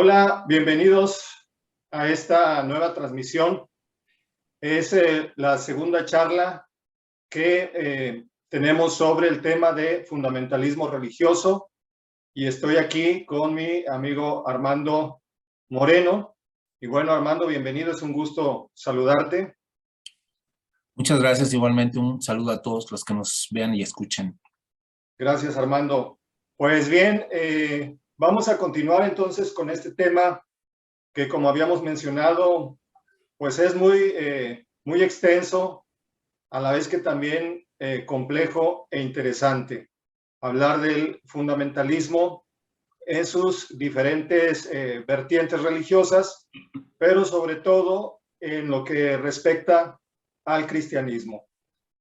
Hola, bienvenidos a esta nueva transmisión. Es la segunda charla que tenemos sobre el tema de fundamentalismo religioso y estoy aquí con mi amigo Armando Moreno. Y bueno, Armando, bienvenido, es un gusto saludarte. Muchas gracias, igualmente un saludo a todos los que nos vean y escuchen. Gracias, Armando. Pues bien, vamos a continuar entonces con este tema que, como habíamos mencionado, pues es muy extenso, a la vez que también complejo e interesante. Hablar del fundamentalismo en sus diferentes vertientes religiosas, pero sobre todo en lo que respecta al cristianismo.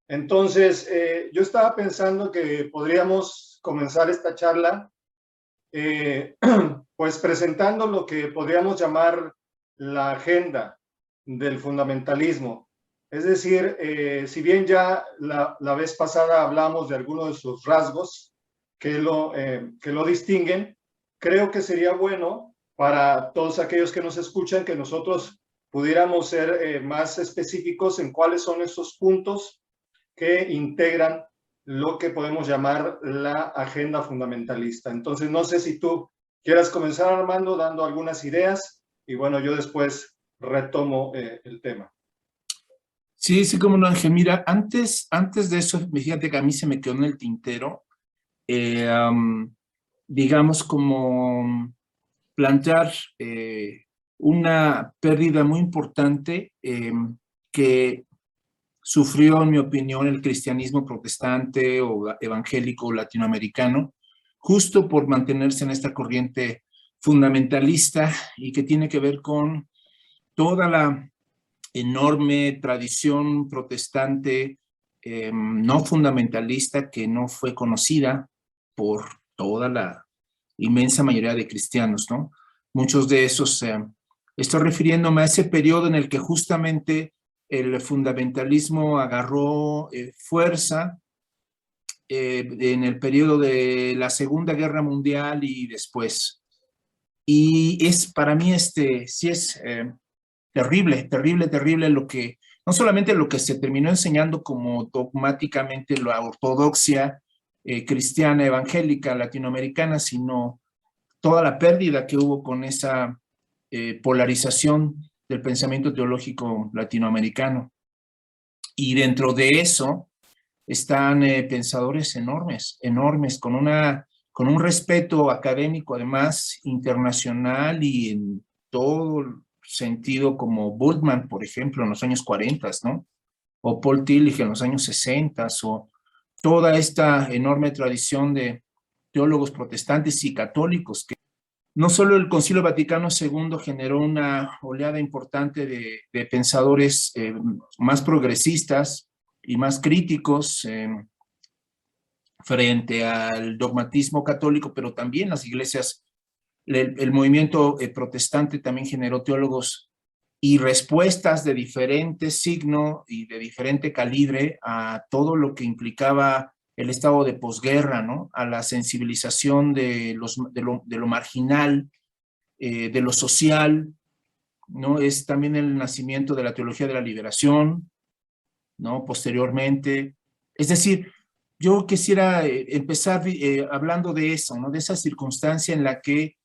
Entonces, yo estaba pensando que podríamos comenzar esta charla pues presentando lo que podríamos llamar la agenda del fundamentalismo. Es decir, si bien ya la vez pasada hablamos de algunos de sus rasgos que lo distinguen, creo que sería bueno para todos aquellos que nos escuchan que nosotros pudiéramos ser más específicos en cuáles son esos puntos que integran lo que podemos llamar la agenda fundamentalista. Entonces, no sé si tú quieras comenzar, Armando, dando algunas ideas y bueno, yo después retomo el tema. Sí, como no, Ángel. Mira, antes de eso, fíjate que a mí se me quedó en el tintero, digamos, como plantear una pérdida muy importante que sufrió, en mi opinión, el cristianismo protestante o evangélico o latinoamericano, justo por mantenerse en esta corriente fundamentalista y que tiene que ver con toda la enorme tradición protestante no fundamentalista que no fue conocida por toda la inmensa mayoría de cristianos, ¿no? Muchos de esos, estoy refiriéndome a ese periodo en el que justamente el fundamentalismo agarró fuerza en el periodo de la Segunda Guerra Mundial y después. Y es para mí sí es terrible lo que, no solamente lo que se terminó enseñando como dogmáticamente la ortodoxia cristiana evangélica latinoamericana, sino toda la pérdida que hubo con esa polarización del pensamiento teológico latinoamericano. Y dentro de eso están pensadores enormes, con un respeto académico, además, internacional y en todo sentido, como Bultmann, por ejemplo, en los años 40, ¿no? O Paul Tillich en los años 60, o toda esta enorme tradición de teólogos protestantes y católicos que no solo el Concilio Vaticano II generó una oleada importante de pensadores más progresistas y más críticos frente al dogmatismo católico, pero también las iglesias, el movimiento protestante también generó teólogos y respuestas de diferente signo y de diferente calibre a todo lo que implicaba el estado de posguerra, ¿no? A la sensibilización de lo marginal, de lo social, ¿no? Es también el nacimiento de la teología de la liberación, ¿no? Posteriormente. Es decir, yo quisiera empezar hablando de eso, ¿no? De esa circunstancia en la que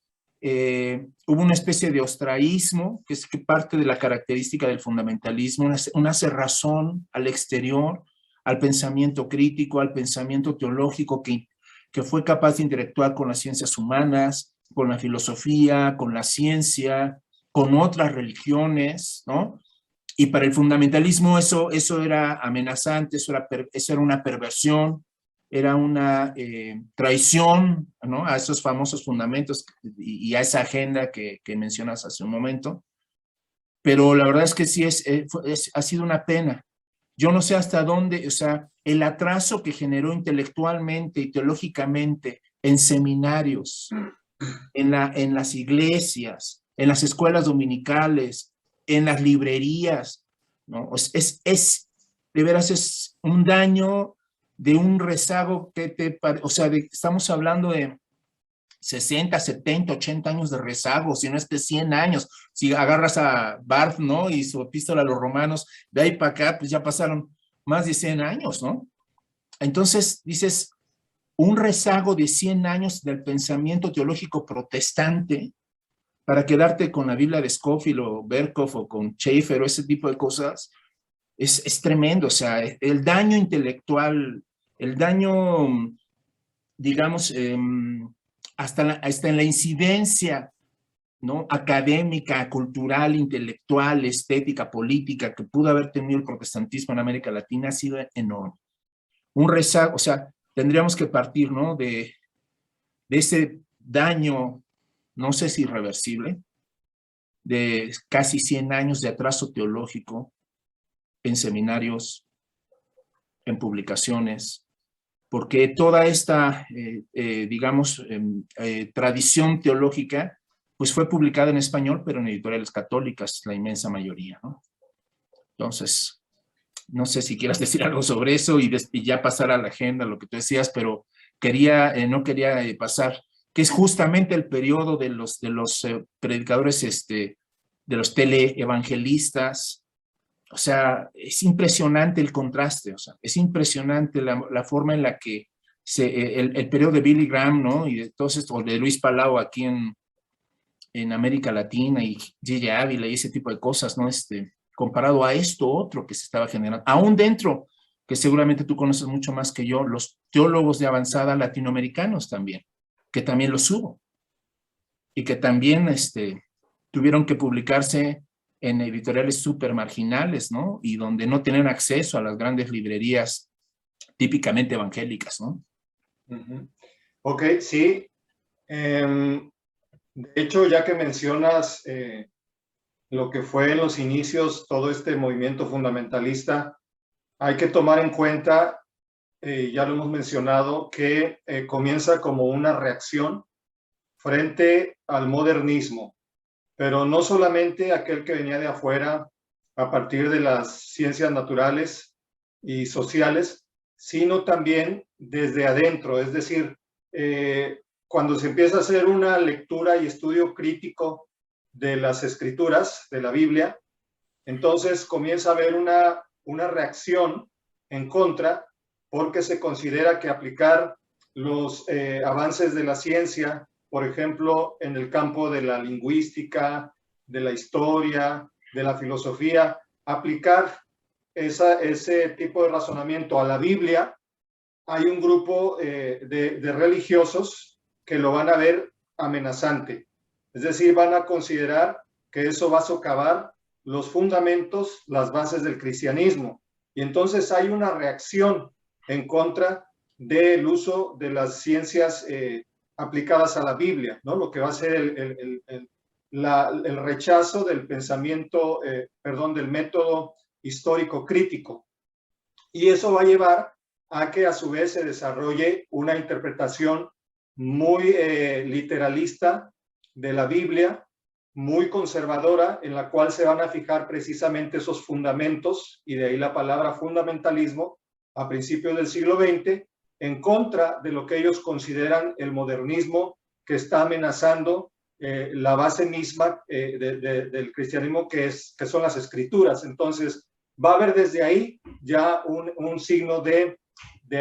hubo una especie de ostraísmo, que es que parte de la característica del fundamentalismo, una cerrazón al exterior, al pensamiento crítico, al pensamiento teológico que fue capaz de interactuar con las ciencias humanas, con la filosofía, con la ciencia, con otras religiones, ¿no? Y para el fundamentalismo eso era amenazante, eso era una perversión, era una traición, ¿no? A esos famosos fundamentos y a esa agenda que mencionas hace un momento. Pero la verdad es que sí ha sido una pena. Yo no sé hasta dónde, o sea, el atraso que generó intelectualmente y teológicamente en seminarios, en las iglesias, en las escuelas dominicales, en las librerías, ¿no? De veras, es un daño de un rezago que o sea, estamos hablando de 60, 70, 80 años de rezago, si no es que 100 años. Si agarras a Barth, ¿no? Y su epístola a los romanos, de ahí para acá, pues ya pasaron más de 100 años, ¿no? Entonces, dices, un rezago de 100 años del pensamiento teológico protestante para quedarte con la Biblia de Scofield o Berkhoff o con Schaeffer o ese tipo de cosas, es tremendo. O sea, el daño intelectual, el daño, digamos, hasta en la incidencia, ¿no? Académica, cultural, intelectual, estética, política, que pudo haber tenido el protestantismo en América Latina ha sido enorme. Un rezago, o sea, tendríamos que partir, ¿no? De ese daño, no sé si irreversible, de casi 100 años de atraso teológico en seminarios, en publicaciones, porque toda esta, digamos, tradición teológica, pues fue publicada en español, pero en editoriales católicas, la inmensa mayoría, ¿no? Entonces, no sé si quieras decir algo sobre eso y ya pasar a la agenda, lo que tú decías, pero no quería pasar, que es justamente el periodo de los predicadores, de los teleevangelistas. O sea, es impresionante el contraste, o sea, es impresionante la forma en la que el periodo de Billy Graham, ¿no? Y de todos estos, o de Luis Palau aquí en América Latina y Gigi Ávila y ese tipo de cosas, ¿no? Comparado a esto otro que se estaba generando, aún dentro, que seguramente tú conoces mucho más que yo, los teólogos de avanzada latinoamericanos también, que también los hubo, y que también tuvieron que publicarse en editoriales súper marginales, ¿no? Y donde no tenían acceso a las grandes librerías típicamente evangélicas, ¿no? Ok, sí. De hecho, ya que mencionas lo que fue en los inicios todo este movimiento fundamentalista, hay que tomar en cuenta, ya lo hemos mencionado, que comienza como una reacción frente al modernismo, pero no solamente aquel que venía de afuera a partir de las ciencias naturales y sociales, sino también desde adentro, es decir, cuando se empieza a hacer una lectura y estudio crítico de las escrituras, de la Biblia, entonces comienza a haber una reacción en contra porque se considera que aplicar los avances de la ciencia, por ejemplo, en el campo de la lingüística, de la historia, de la filosofía, aplicar ese tipo de razonamiento a la Biblia, hay un grupo de religiosos que lo van a ver amenazante. Es decir, van a considerar que eso va a socavar los fundamentos, las bases del cristianismo. Y entonces hay una reacción en contra del uso de las ciencias aplicadas a la Biblia, ¿no? Lo que va a ser el rechazo del pensamiento, del método histórico crítico. Y eso va a llevar a que a su vez se desarrolle una interpretación muy literalista de la Biblia, muy conservadora, en la cual se van a fijar precisamente esos fundamentos, y de ahí la palabra fundamentalismo, a principios del siglo XX, en contra de lo que ellos consideran el modernismo que está amenazando la base misma del cristianismo, que son las escrituras. Entonces, va a haber desde ahí ya un signo de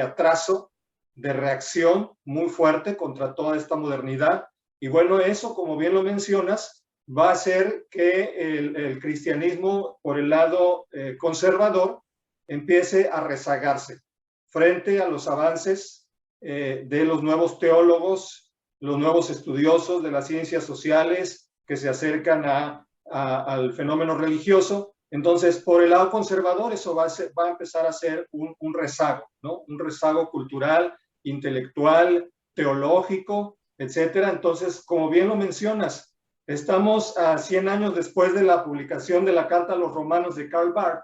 atraso, de reacción muy fuerte contra toda esta modernidad. Y bueno, eso, como bien lo mencionas, va a hacer que el cristianismo, por el lado conservador, empiece a rezagarse frente a los avances de los nuevos teólogos, los nuevos estudiosos de las ciencias sociales que se acercan al fenómeno religioso. Entonces, por el lado conservador, eso va a empezar a ser un rezago, ¿no? Un rezago cultural, intelectual, teológico, etcétera. Entonces, como bien lo mencionas, estamos a 100 años después de la publicación de la Carta a los Romanos de Karl Barth,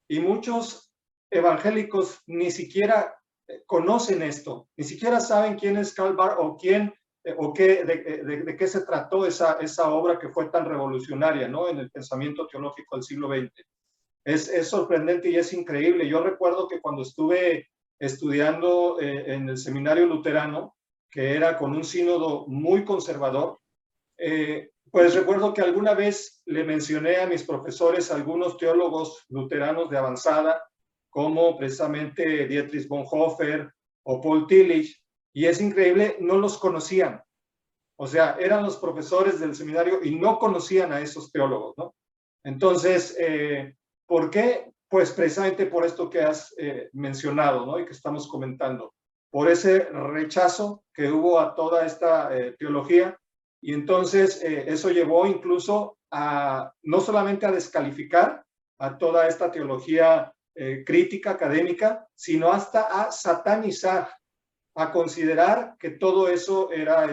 y muchos evangélicos ni siquiera conocen esto, ni siquiera saben quién es Karl Barth o de qué se trató esa obra que fue tan revolucionaria, ¿no? En el pensamiento teológico del siglo XX. Es sorprendente y es increíble. Yo recuerdo que cuando estuve estudiando en el seminario luterano, que era con un sínodo muy conservador. Pues recuerdo que alguna vez le mencioné a mis profesores algunos teólogos luteranos de avanzada, como precisamente Dietrich Bonhoeffer o Paul Tillich, y es increíble, no los conocían. O sea, eran los profesores del seminario y no conocían a esos teólogos, ¿no? Entonces, ¿por qué? Pues precisamente por esto que has mencionado, ¿no? Y que estamos comentando, por ese rechazo que hubo a toda esta teología, y entonces eso llevó incluso a, no solamente a descalificar a toda esta teología crítica, académica, sino hasta a satanizar, a considerar que todo eso era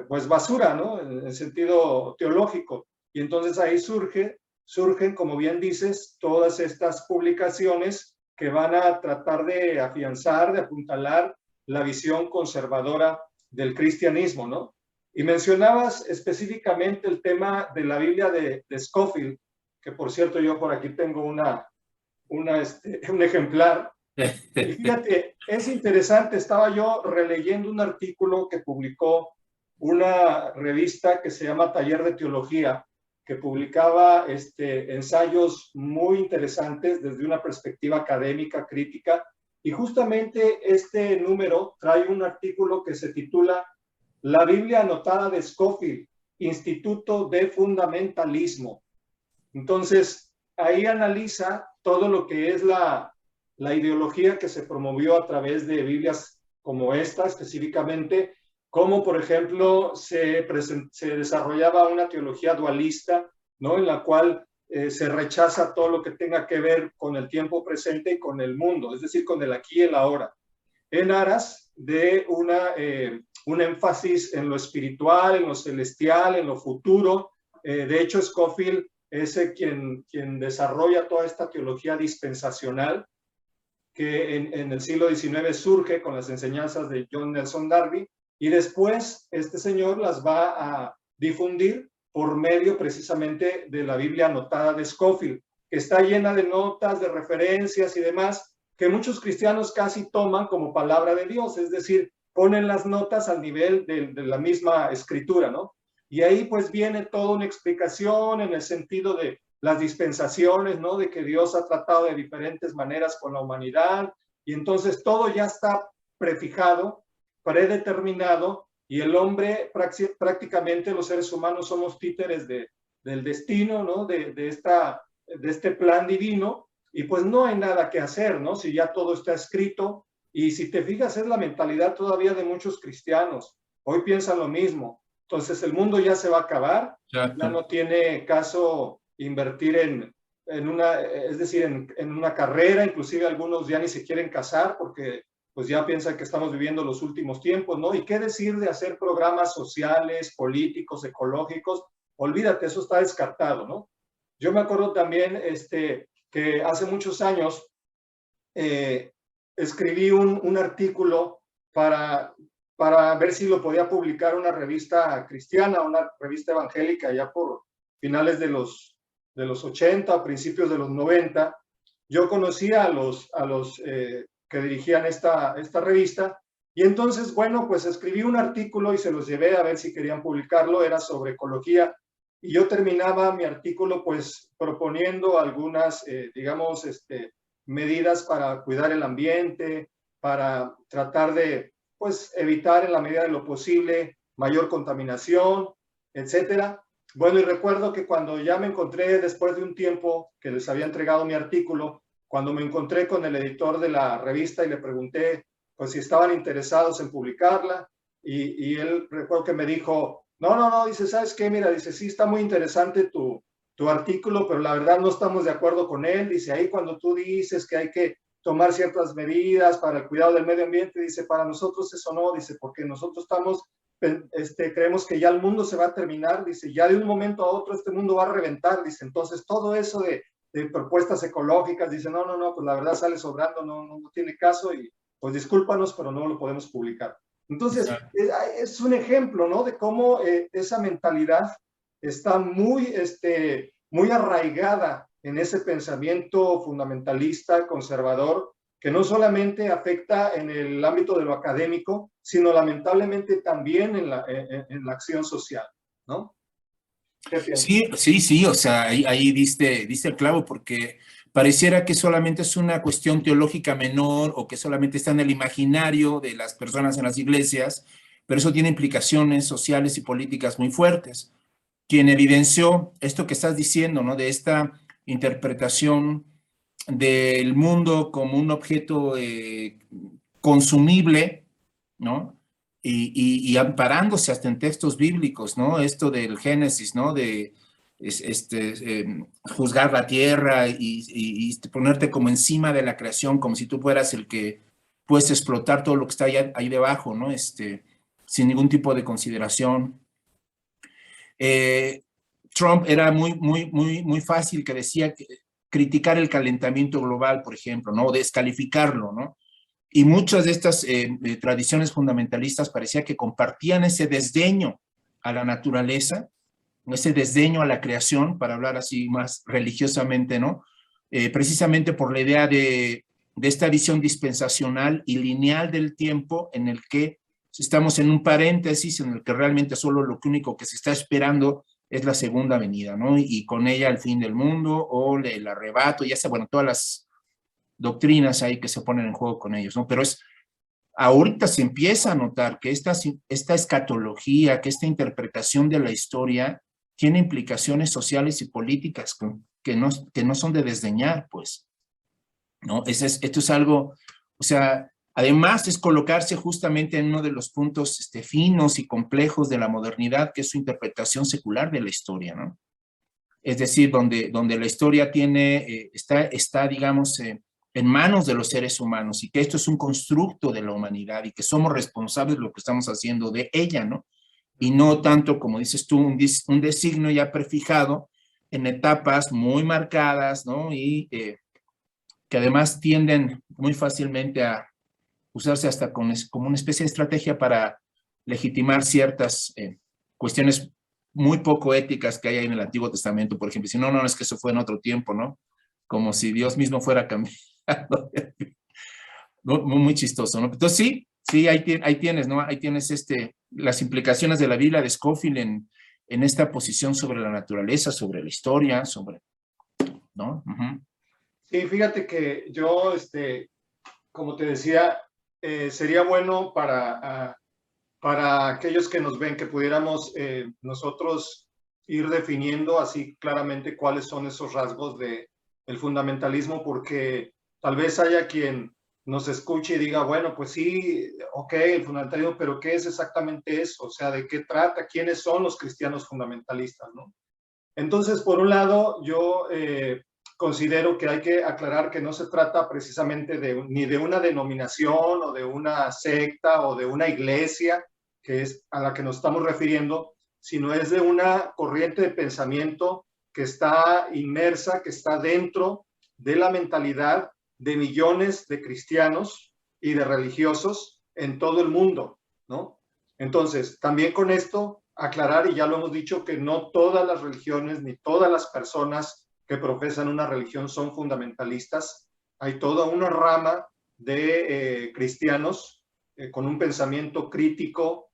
pues basura, ¿no? En el sentido teológico. Y entonces ahí surgen, como bien dices, todas estas publicaciones que van a tratar de afianzar, de apuntalar la visión conservadora del cristianismo, ¿no? Y mencionabas específicamente el tema de la Biblia de Scofield, que por cierto yo por aquí tengo un ejemplar. Y fíjate, es interesante, estaba yo releyendo un artículo que publicó una revista que se llama Taller de Teología, que publicaba ensayos muy interesantes desde una perspectiva académica, crítica, y justamente este número trae un artículo que se titula La Biblia anotada de Scofield, Instituto de Fundamentalismo. Entonces, ahí analiza todo lo que es la ideología que se promovió a través de Biblias como esta específicamente, como por ejemplo se desarrollaba una teología dualista, ¿no? En la cual se rechaza todo lo que tenga que ver con el tiempo presente y con el mundo, es decir, con el aquí y el ahora, en aras de un énfasis en lo espiritual, en lo celestial, en lo futuro. De hecho, Scofield es quien desarrolla toda esta teología dispensacional que en el siglo XIX surge con las enseñanzas de John Nelson Darby, y después este señor las va a difundir por medio precisamente de la Biblia anotada de Scofield, que está llena de notas, de referencias y demás, que muchos cristianos casi toman como palabra de Dios, es decir, ponen las notas al nivel de la misma escritura, ¿no? Y ahí pues viene toda una explicación en el sentido de las dispensaciones, ¿no? De que Dios ha tratado de diferentes maneras con la humanidad, y entonces todo ya está prefijado, predeterminado, y el hombre, prácticamente los seres humanos somos títeres del destino, ¿no? De este plan divino, y pues no hay nada que hacer, ¿no? Si ya todo está escrito, y si te fijas es la mentalidad todavía de muchos cristianos, hoy piensan lo mismo, entonces el mundo ya se va a acabar, ya no tiene caso invertir en una, es decir, en una carrera, inclusive algunos ya ni se quieren casar porque pues ya piensan que estamos viviendo los últimos tiempos, ¿no? ¿Y qué decir de hacer programas sociales, políticos, ecológicos? Olvídate, eso está descartado, ¿no? Yo me acuerdo también que hace muchos años escribí un artículo para ver si lo podía publicar una revista cristiana, una revista evangélica, ya por finales de los 80 o principios de los 90. Yo conocía a los que dirigían esta revista, y entonces, bueno, pues escribí un artículo y se los llevé a ver si querían publicarlo, era sobre ecología, y yo terminaba mi artículo pues proponiendo algunas, digamos, medidas para cuidar el ambiente, para tratar de pues evitar en la medida de lo posible mayor contaminación, etcétera. Bueno, y recuerdo que cuando ya me encontré, después de un tiempo que les había entregado mi artículo, cuando me encontré con el editor de la revista y le pregunté pues si estaban interesados en publicarla, y él recuerdo que me dijo, no, dice, ¿sabes qué? Mira, dice, sí está muy interesante tu artículo, pero la verdad no estamos de acuerdo con él. Dice, ahí cuando tú dices que hay que tomar ciertas medidas para el cuidado del medio ambiente, dice, para nosotros eso no, dice, porque nosotros creemos que ya el mundo se va a terminar, dice, ya de un momento a otro este mundo va a reventar, dice, entonces todo eso de propuestas ecológicas, dice, no, pues la verdad sale sobrando, no tiene caso, y pues discúlpanos, pero no lo podemos publicar. Entonces, es un ejemplo, ¿no? De cómo esa mentalidad está muy arraigada en ese pensamiento fundamentalista, conservador, que no solamente afecta en el ámbito de lo académico, sino lamentablemente también en la acción social, ¿no? ¿Qué piensas? Sí, sí, sí, o sea, ahí diste el clavo, porque pareciera que solamente es una cuestión teológica menor o que solamente está en el imaginario de las personas en las iglesias, pero eso tiene implicaciones sociales y políticas muy fuertes. Quien evidenció esto que estás diciendo, ¿no? De esta interpretación del mundo como un objeto consumible, ¿no? Y amparándose hasta en textos bíblicos, ¿no? Esto del Génesis, ¿no? De juzgar la tierra y ponerte como encima de la creación, como si tú fueras el que puedes explotar todo lo que está ahí debajo, ¿no? Sin ningún tipo de consideración. Trump era muy fácil que decía que criticar el calentamiento global, por ejemplo, ¿no? O descalificarlo, ¿no? Y muchas de estas tradiciones fundamentalistas parecía que compartían ese desdeño a la naturaleza, ese desdeño a la creación, para hablar así más religiosamente, ¿no? Precisamente por la idea de esta visión dispensacional y lineal del tiempo en el que estamos en un paréntesis en el que realmente solo lo único que se está esperando es la segunda venida, ¿no? Y con ella el fin del mundo o el arrebato, ya sea, bueno, todas las doctrinas ahí que se ponen en juego con ellos, ¿no? Pero ahorita se empieza a notar que esta escatología, que esta interpretación de la historia tiene implicaciones sociales y políticas que no son de desdeñar, pues, ¿no? Esto es algo, o sea, además es colocarse justamente en uno de los puntos finos y complejos de la modernidad, que es su interpretación secular de la historia, ¿no? Es decir, donde la historia está digamos, en manos de los seres humanos y que esto es un constructo de la humanidad y que somos responsables de lo que estamos haciendo de ella, ¿no? Y no tanto, como dices tú, un designio ya prefijado en etapas muy marcadas, ¿no? Y que además tienden muy fácilmente a usarse hasta como una especie de estrategia para legitimar ciertas cuestiones muy poco éticas que hay ahí en el Antiguo Testamento, por ejemplo. Si no, es que eso fue en otro tiempo, ¿no? Como si Dios mismo fuera cambiando. Muy chistoso, ¿no? Entonces sí, ahí tienes, ¿no? Ahí tienes las implicaciones de la Biblia de Scofield en esta posición sobre la naturaleza, sobre la historia, ¿no? Uh-huh. Sí, fíjate que yo, como te decía, sería bueno para aquellos que nos ven que pudiéramos nosotros ir definiendo así claramente cuáles son esos rasgos del fundamentalismo, porque tal vez haya quien nos escuche y diga, bueno, pues sí, ok, el fundamentalismo, pero ¿qué es exactamente eso? O sea, ¿de qué trata? ¿Quiénes son los cristianos fundamentalistas, no? Entonces, por un lado, yo considero que hay que aclarar que no se trata precisamente ni de una denominación o de una secta o de una iglesia, que es a la que nos estamos refiriendo, sino es de una corriente de pensamiento que está inmersa, que está dentro de la mentalidad de millones de cristianos y de religiosos en todo el mundo, ¿no? Entonces, también con esto aclarar, y ya lo hemos dicho, que no todas las religiones ni todas las personas que profesan una religión son fundamentalistas. Hay toda una rama de cristianos con un pensamiento crítico,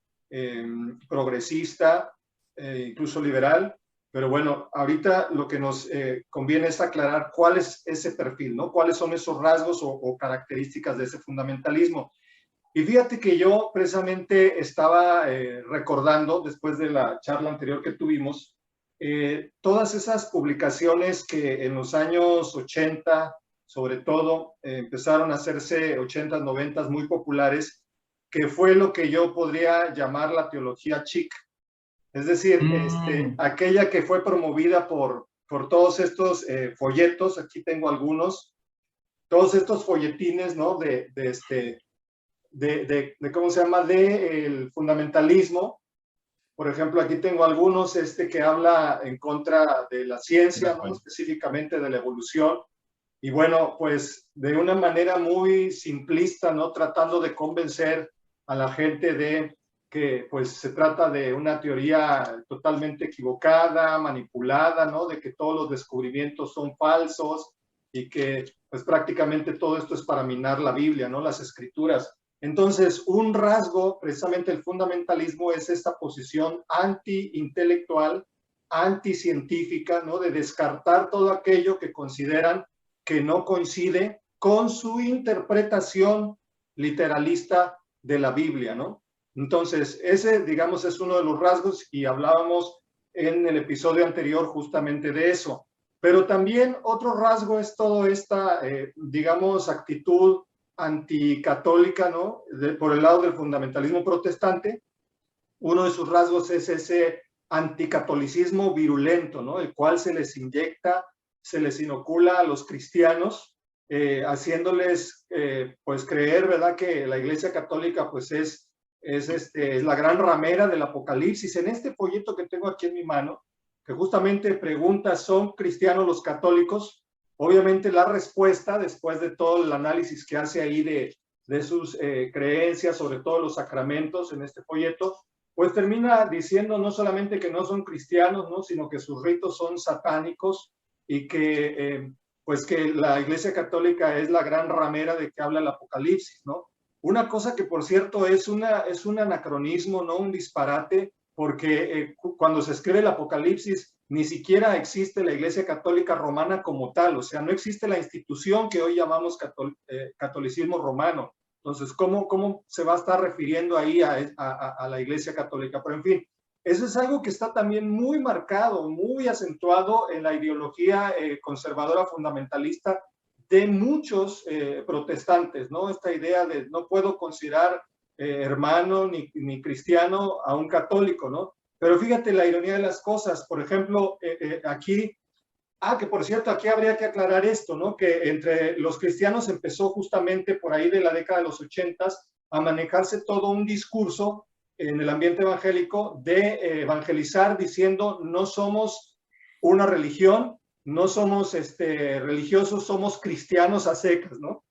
progresista, incluso liberal. Pero bueno, ahorita lo que nos conviene es aclarar cuál es ese perfil, ¿no? Cuáles son esos rasgos o características de ese fundamentalismo. Y fíjate que yo precisamente estaba recordando, después de la charla anterior que tuvimos, todas esas publicaciones que en los años 80, sobre todo, empezaron a hacerse 80, 90 muy populares, que fue lo que yo podría llamar la teología chic. Es decir, aquella que fue promovida por todos estos folletos, aquí tengo algunos, todos estos folletines, ¿no? ¿Cómo se llama? El fundamentalismo. Por ejemplo, aquí tengo algunos que habla en contra de la ciencia, ¿no? Específicamente de la evolución. Y bueno, pues de una manera muy simplista, ¿no? Tratando de convencer a la gente de que pues se trata de una teoría totalmente equivocada, manipulada, ¿no? De que todos los descubrimientos son falsos y que pues prácticamente todo esto es para minar la Biblia, ¿no? Las escrituras. Entonces, un rasgo, precisamente el fundamentalismo, es esta posición anti-intelectual, anticientífica, ¿no? De descartar todo aquello que consideran que no coincide con su interpretación literalista de la Biblia, ¿no? Entonces, ese, digamos, es uno de los rasgos y hablábamos en el episodio anterior justamente de eso. Pero también otro rasgo es toda esta, digamos, actitud anticatólica, ¿no? Por el lado del fundamentalismo protestante. Uno de sus rasgos es ese anticatolicismo virulento, ¿no? El cual se les inyecta, se les inocula a los cristianos, haciéndoles, pues, creer, ¿verdad?, que la Iglesia Católica, pues, es la gran ramera del Apocalipsis. En este folleto que tengo aquí en mi mano, que justamente pregunta, ¿son cristianos los católicos? Obviamente la respuesta, después de todo el análisis que hace ahí de sus creencias, sobre todo los sacramentos en este folleto, pues termina diciendo no solamente que no son cristianos, ¿no?, sino que sus ritos son satánicos y que, pues que la Iglesia Católica es la gran ramera de que habla el Apocalipsis, ¿no? Una cosa que, por cierto, es un anacronismo, no un disparate, porque cuando se escribe el Apocalipsis ni siquiera existe la Iglesia Católica Romana como tal, o sea, no existe la institución que hoy llamamos catolicismo romano. Entonces, ¿cómo se va a estar refiriendo ahí a la Iglesia Católica? Pero en fin, eso es algo que está también muy marcado, muy acentuado en la ideología conservadora fundamentalista de muchos protestantes, ¿no? Esta idea de no puedo considerar hermano ni cristiano a un católico, ¿no? Pero fíjate la ironía de las cosas. Por ejemplo, aquí, que por cierto, aquí habría que aclarar esto, ¿no? Que entre los cristianos empezó justamente por ahí de la década de los 80s a manejarse todo un discurso en el ambiente evangélico de evangelizar diciendo no somos una religión, no somos religiosos, somos cristianos a secas, ¿no?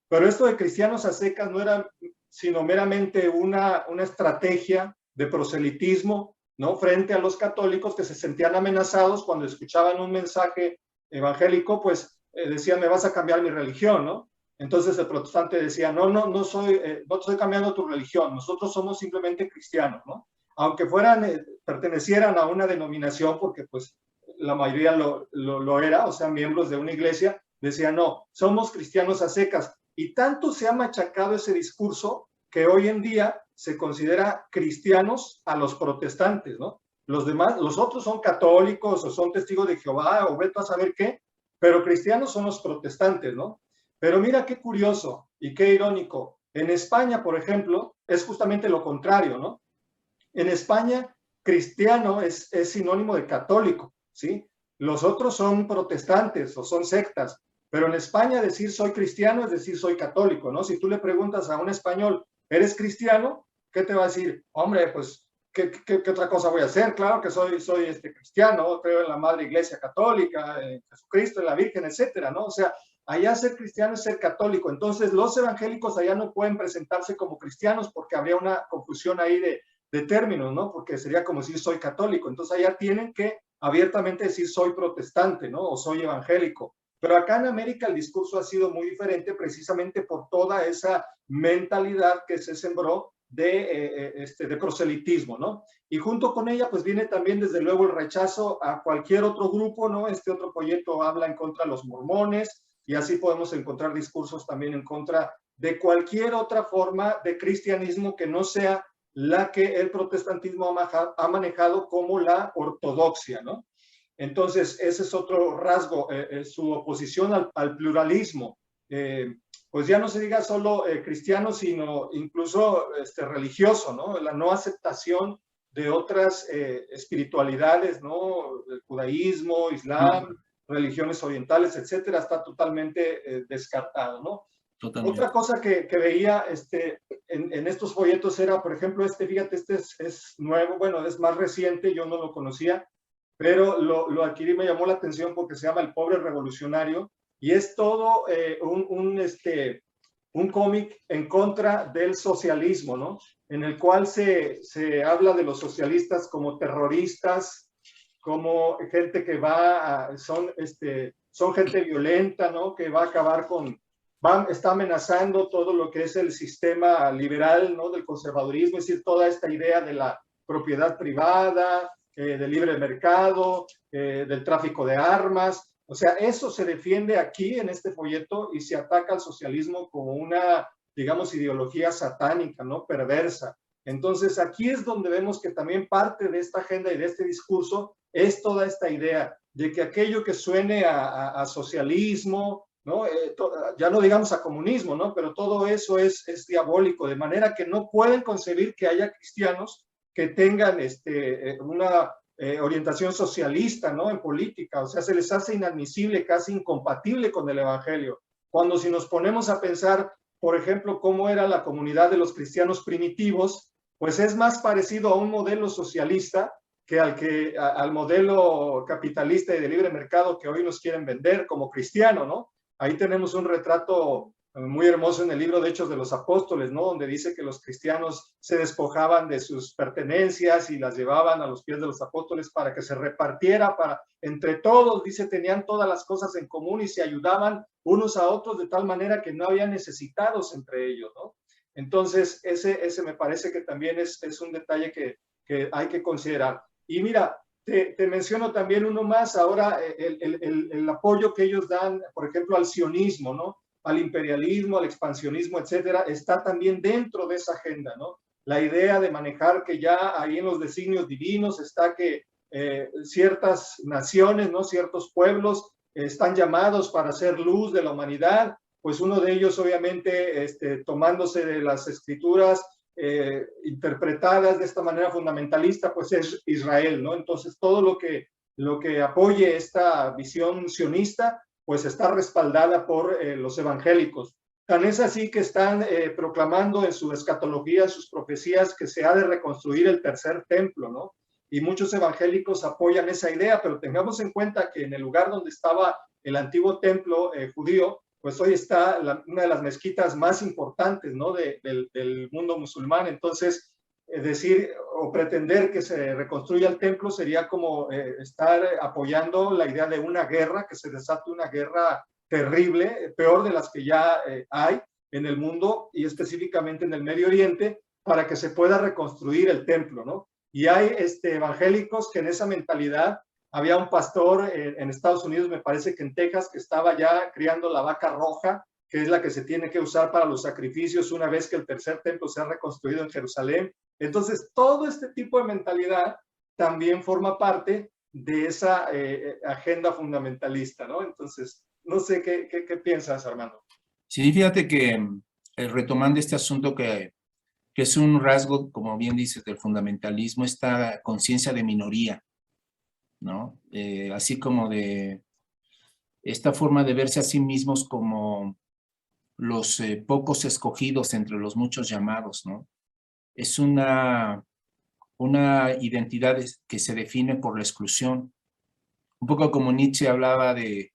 Pero esto de cristianos a secas no era sino meramente una estrategia de proselitismo, ¿no?, frente a los católicos que se sentían amenazados cuando escuchaban un mensaje evangélico, pues decían, me vas a cambiar mi religión, ¿no? Entonces el protestante decía, no estoy cambiando tu religión, nosotros somos simplemente cristianos, ¿no? Aunque pertenecieran a una denominación, porque pues la mayoría lo era, o sea, miembros de una iglesia, decían, no, somos cristianos a secas. Y tanto se ha machacado ese discurso que hoy en día se considera cristianos a los protestantes, ¿no? Los otros son católicos o son testigos de Jehová o vete a saber qué, pero cristianos son los protestantes, ¿no? Pero mira qué curioso y qué irónico. En España, por ejemplo, es justamente lo contrario, ¿no? En España, cristiano es sinónimo de católico, ¿sí? Los otros son protestantes o son sectas, pero en España decir soy cristiano es decir soy católico, ¿no? Si tú le preguntas a un español, ¿eres cristiano? ¿Qué te va a decir? Hombre, pues, ¿qué otra cosa voy a hacer? Claro que soy cristiano, creo en la Madre Iglesia Católica, en Jesucristo, en la Virgen, etcétera, ¿no? O sea, allá ser cristiano es ser católico. Entonces, los evangélicos allá no pueden presentarse como cristianos porque habría una confusión ahí de términos, ¿no? Porque sería como decir soy católico. Entonces, allá tienen que abiertamente decir soy protestante, ¿no? O soy evangélico. Pero acá en América el discurso ha sido muy diferente precisamente por toda esa mentalidad que se sembró de proselitismo, ¿no? Y junto con ella, pues viene también desde luego el rechazo a cualquier otro grupo, ¿no? Este otro folleto habla en contra de los mormones y así podemos encontrar discursos también en contra de cualquier otra forma de cristianismo que no sea la que el protestantismo ha manejado como la ortodoxia, ¿no? Entonces, ese es otro rasgo, su oposición al pluralismo. Pues ya no se diga solo cristiano, sino incluso religioso, ¿no? La no aceptación de otras espiritualidades, ¿no? El judaísmo, islam, religiones orientales, etcétera, está totalmente descartado, ¿no? Totalmente. Otra cosa que veía en estos folletos era, por ejemplo, fíjate, es nuevo, bueno, es más reciente, yo no lo conocía, pero lo adquirí, me llamó la atención porque se llama El Pobre Revolucionario y es todo un cómic en contra del socialismo, ¿no? En el cual se habla de los socialistas como terroristas, como gente que son son gente violenta, ¿no? Que va a acabar con, está amenazando todo lo que es el sistema liberal, ¿no? Del conservadurismo, es decir, toda esta idea de la propiedad privada, del libre mercado, del tráfico de armas. O sea, eso se defiende aquí en este folleto y se ataca al socialismo como una, digamos, ideología satánica, ¿no? Perversa. Entonces, aquí es donde vemos que también parte de esta agenda y de este discurso es toda esta idea de que aquello que suene a socialismo, ¿no? Ya no digamos a comunismo, ¿no? Pero todo eso es diabólico, de manera que no pueden concebir que haya cristianos que tengan una orientación socialista, ¿no? En política, o sea, se les hace inadmisible, casi incompatible con el evangelio. Cuando si nos ponemos a pensar, por ejemplo, cómo era la comunidad de los cristianos primitivos, pues es más parecido a un modelo socialista que al modelo capitalista y de libre mercado que hoy nos quieren vender como cristiano, ¿no? Ahí tenemos un retrato muy hermoso en el libro de Hechos de los Apóstoles, ¿no? Donde dice que los cristianos se despojaban de sus pertenencias y las llevaban a los pies de los apóstoles para que se repartiera entre todos, dice, tenían todas las cosas en común y se ayudaban unos a otros de tal manera que no había necesitados entre ellos, ¿no? Entonces, ese me parece que también es un detalle que hay que considerar. Y mira, te menciono también uno más, ahora el apoyo que ellos dan, por ejemplo, al sionismo, ¿no? Al imperialismo, al expansionismo, etcétera, está también dentro de esa agenda, ¿no? La idea de manejar que ya ahí en los designios divinos está que ciertas naciones, ¿no? Ciertos pueblos están llamados para ser luz de la humanidad, pues uno de ellos obviamente tomándose de las escrituras interpretadas de esta manera fundamentalista, pues es Israel, ¿no? Entonces todo lo que apoye esta visión sionista, pues está respaldada por los evangélicos. Tan es así que están proclamando en su escatología, en sus profecías, que se ha de reconstruir el tercer templo, ¿no? Y muchos evangélicos apoyan esa idea, pero tengamos en cuenta que en el lugar donde estaba el antiguo templo judío, pues hoy está una de las mezquitas más importantes, ¿no? del mundo musulmán. Entonces, decir o pretender que se reconstruya el templo sería como estar apoyando la idea de una guerra, que se desate una guerra terrible, peor de las que ya hay en el mundo y específicamente en el Medio Oriente, para que se pueda reconstruir el templo, ¿no? Y hay evangélicos que en esa mentalidad, había un pastor en Estados Unidos, me parece que en Texas, que estaba ya criando la vaca roja, que es la que se tiene que usar para los sacrificios una vez que el tercer templo se ha reconstruido en Jerusalén. Entonces, todo este tipo de mentalidad también forma parte de esa agenda fundamentalista, ¿no? Entonces, no sé qué piensas, Armando. Sí, fíjate que retomando este asunto que es un rasgo, como bien dices, del fundamentalismo, esta conciencia de minoría, ¿no? Así como de esta forma de verse a sí mismos como los pocos escogidos entre los muchos llamados, ¿no? Es una identidad que se define por la exclusión. Un poco como Nietzsche hablaba de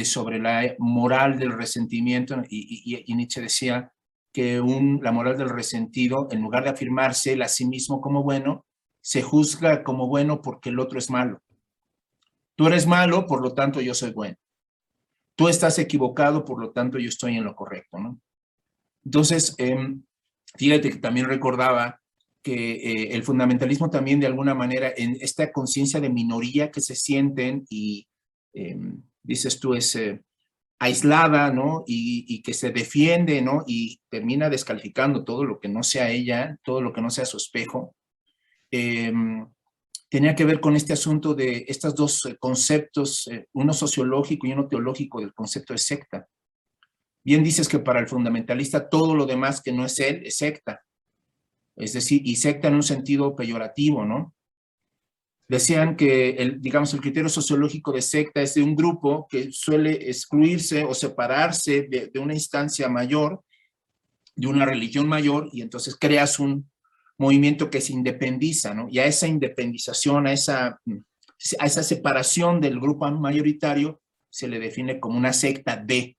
sobre la moral del resentimiento y Nietzsche decía que la moral del resentido, en lugar de afirmarse él a sí mismo como bueno, se juzga como bueno porque el otro es malo. Tú eres malo, por lo tanto yo soy bueno. Tú estás equivocado, por lo tanto yo estoy en lo correcto, ¿no? Entonces, fíjate que también recordaba que el fundamentalismo también de alguna manera en esta conciencia de minoría que se sienten y dices tú es aislada, ¿no? Y que se defiende, ¿no? Y termina descalificando todo lo que no sea ella, todo lo que no sea su espejo. Tenía que ver con este asunto de estos dos conceptos, uno sociológico y uno teológico del concepto de secta. Bien dices que para el fundamentalista todo lo demás que no es él es secta. Es decir, y secta en un sentido peyorativo, ¿no? Decían que, digamos, el criterio sociológico de secta es de un grupo que suele excluirse o separarse de una instancia mayor, de una religión mayor, y entonces creas un movimiento que se independiza, ¿no? Y a esa independización, a esa separación del grupo mayoritario, se le define como una secta de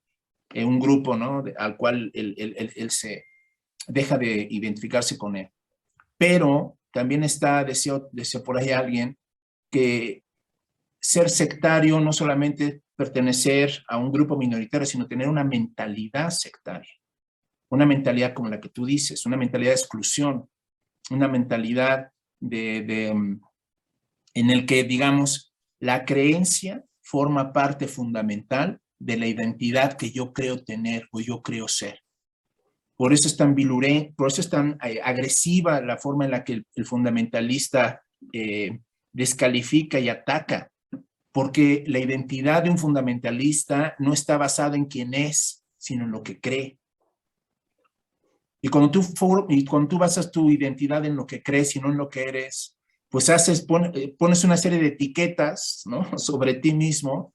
un grupo, ¿no? Al cual él se deja de identificarse con él. Pero también está, decía por ahí alguien, que ser sectario no solamente pertenecer a un grupo minoritario, sino tener una mentalidad sectaria, una mentalidad como la que tú dices, una mentalidad de exclusión, una mentalidad en el que, digamos, la creencia forma parte fundamental de la identidad que yo creo tener o yo creo ser. Por eso es tan por eso es tan agresiva la forma en la que el fundamentalista descalifica y ataca, porque la identidad de un fundamentalista no está basada en quién es, sino en lo que cree. Y cuando tú basas tu identidad en lo que crees y no en lo que eres, pues pones una serie de etiquetas, ¿no?, sobre ti mismo,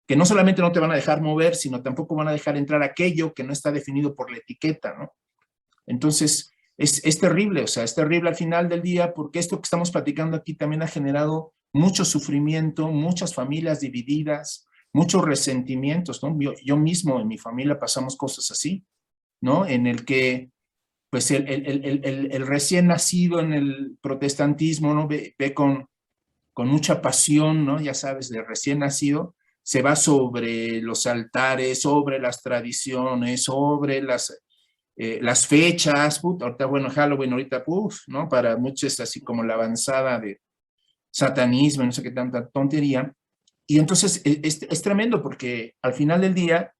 que no solamente no te van a dejar mover, sino tampoco van a dejar entrar aquello que no está definido por la etiqueta, ¿no? Entonces, es terrible, o sea, es terrible al final del día, porque esto que estamos platicando aquí también ha generado mucho sufrimiento, muchas familias divididas, muchos resentimientos, ¿no? Yo mismo en mi familia pasamos cosas así, ¿no? En el que, pues, el recién nacido en el protestantismo, ¿no?, ve con mucha pasión, ¿no?, ya sabes, de recién nacido, se va sobre los altares, sobre las tradiciones, sobre las fechas, ahorita, bueno, Halloween, ahorita, ¿no? Para muchos es así como la avanzada de satanismo, no sé qué tanta tontería. Y entonces es tremendo porque al final del día,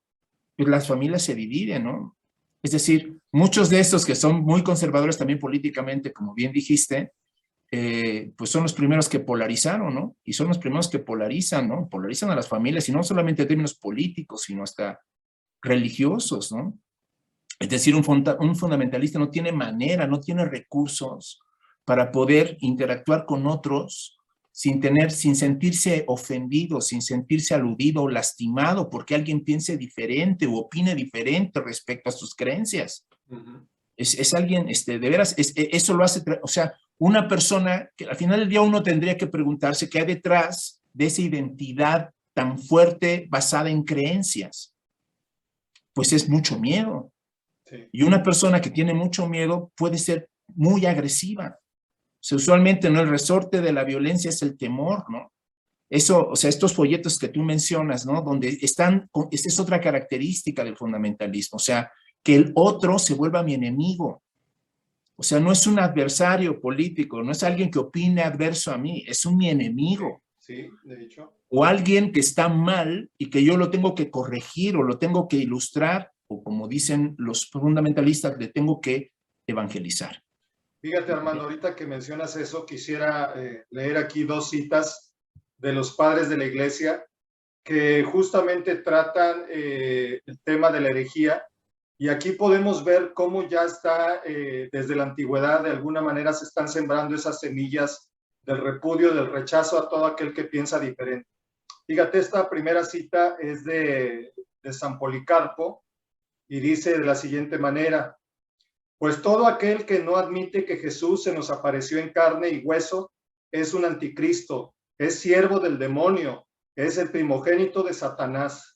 pues las familias se dividen, ¿no? Es decir, muchos de estos que son muy conservadores también políticamente, como bien dijiste, pues son los primeros que polarizaron, ¿no? Y son los primeros que polarizan, ¿no? Polarizan a las familias, y no solamente en términos políticos, sino hasta religiosos, ¿no? Es decir, un fundamentalista no tiene manera, no tiene recursos para poder interactuar con otros sin sentirse ofendido, sin sentirse aludido o lastimado porque alguien piense diferente o opine diferente respecto a sus creencias. Uh-huh. Es alguien, de veras, eso lo hace, o sea, una persona que al final del día uno tendría que preguntarse qué hay detrás de esa identidad tan fuerte basada en creencias. Pues es mucho miedo. Sí. Y una persona que tiene mucho miedo puede ser muy agresiva. O sea, usualmente, ¿no?, el resorte de la violencia es el temor, ¿no? Eso, o sea, estos folletos que tú mencionas, ¿no?, donde esta es otra característica del fundamentalismo, o sea, que el otro se vuelva mi enemigo. O sea, no es un adversario político, no es alguien que opine adverso a mí, es mi enemigo. Sí, de hecho. O alguien que está mal y que yo lo tengo que corregir o lo tengo que ilustrar, o como dicen los fundamentalistas, le tengo que evangelizar. Fíjate, Armando, ahorita que mencionas eso, quisiera leer aquí dos citas de los padres de la iglesia que justamente tratan el tema de la herejía. Y aquí podemos ver cómo ya está, desde la antigüedad, de alguna manera se están sembrando esas semillas del repudio, del rechazo a todo aquel que piensa diferente. Fíjate, esta primera cita es de San Policarpo y dice de la siguiente manera: pues todo aquel que no admite que Jesús se nos apareció en carne y hueso es un anticristo, es siervo del demonio, es el primogénito de Satanás.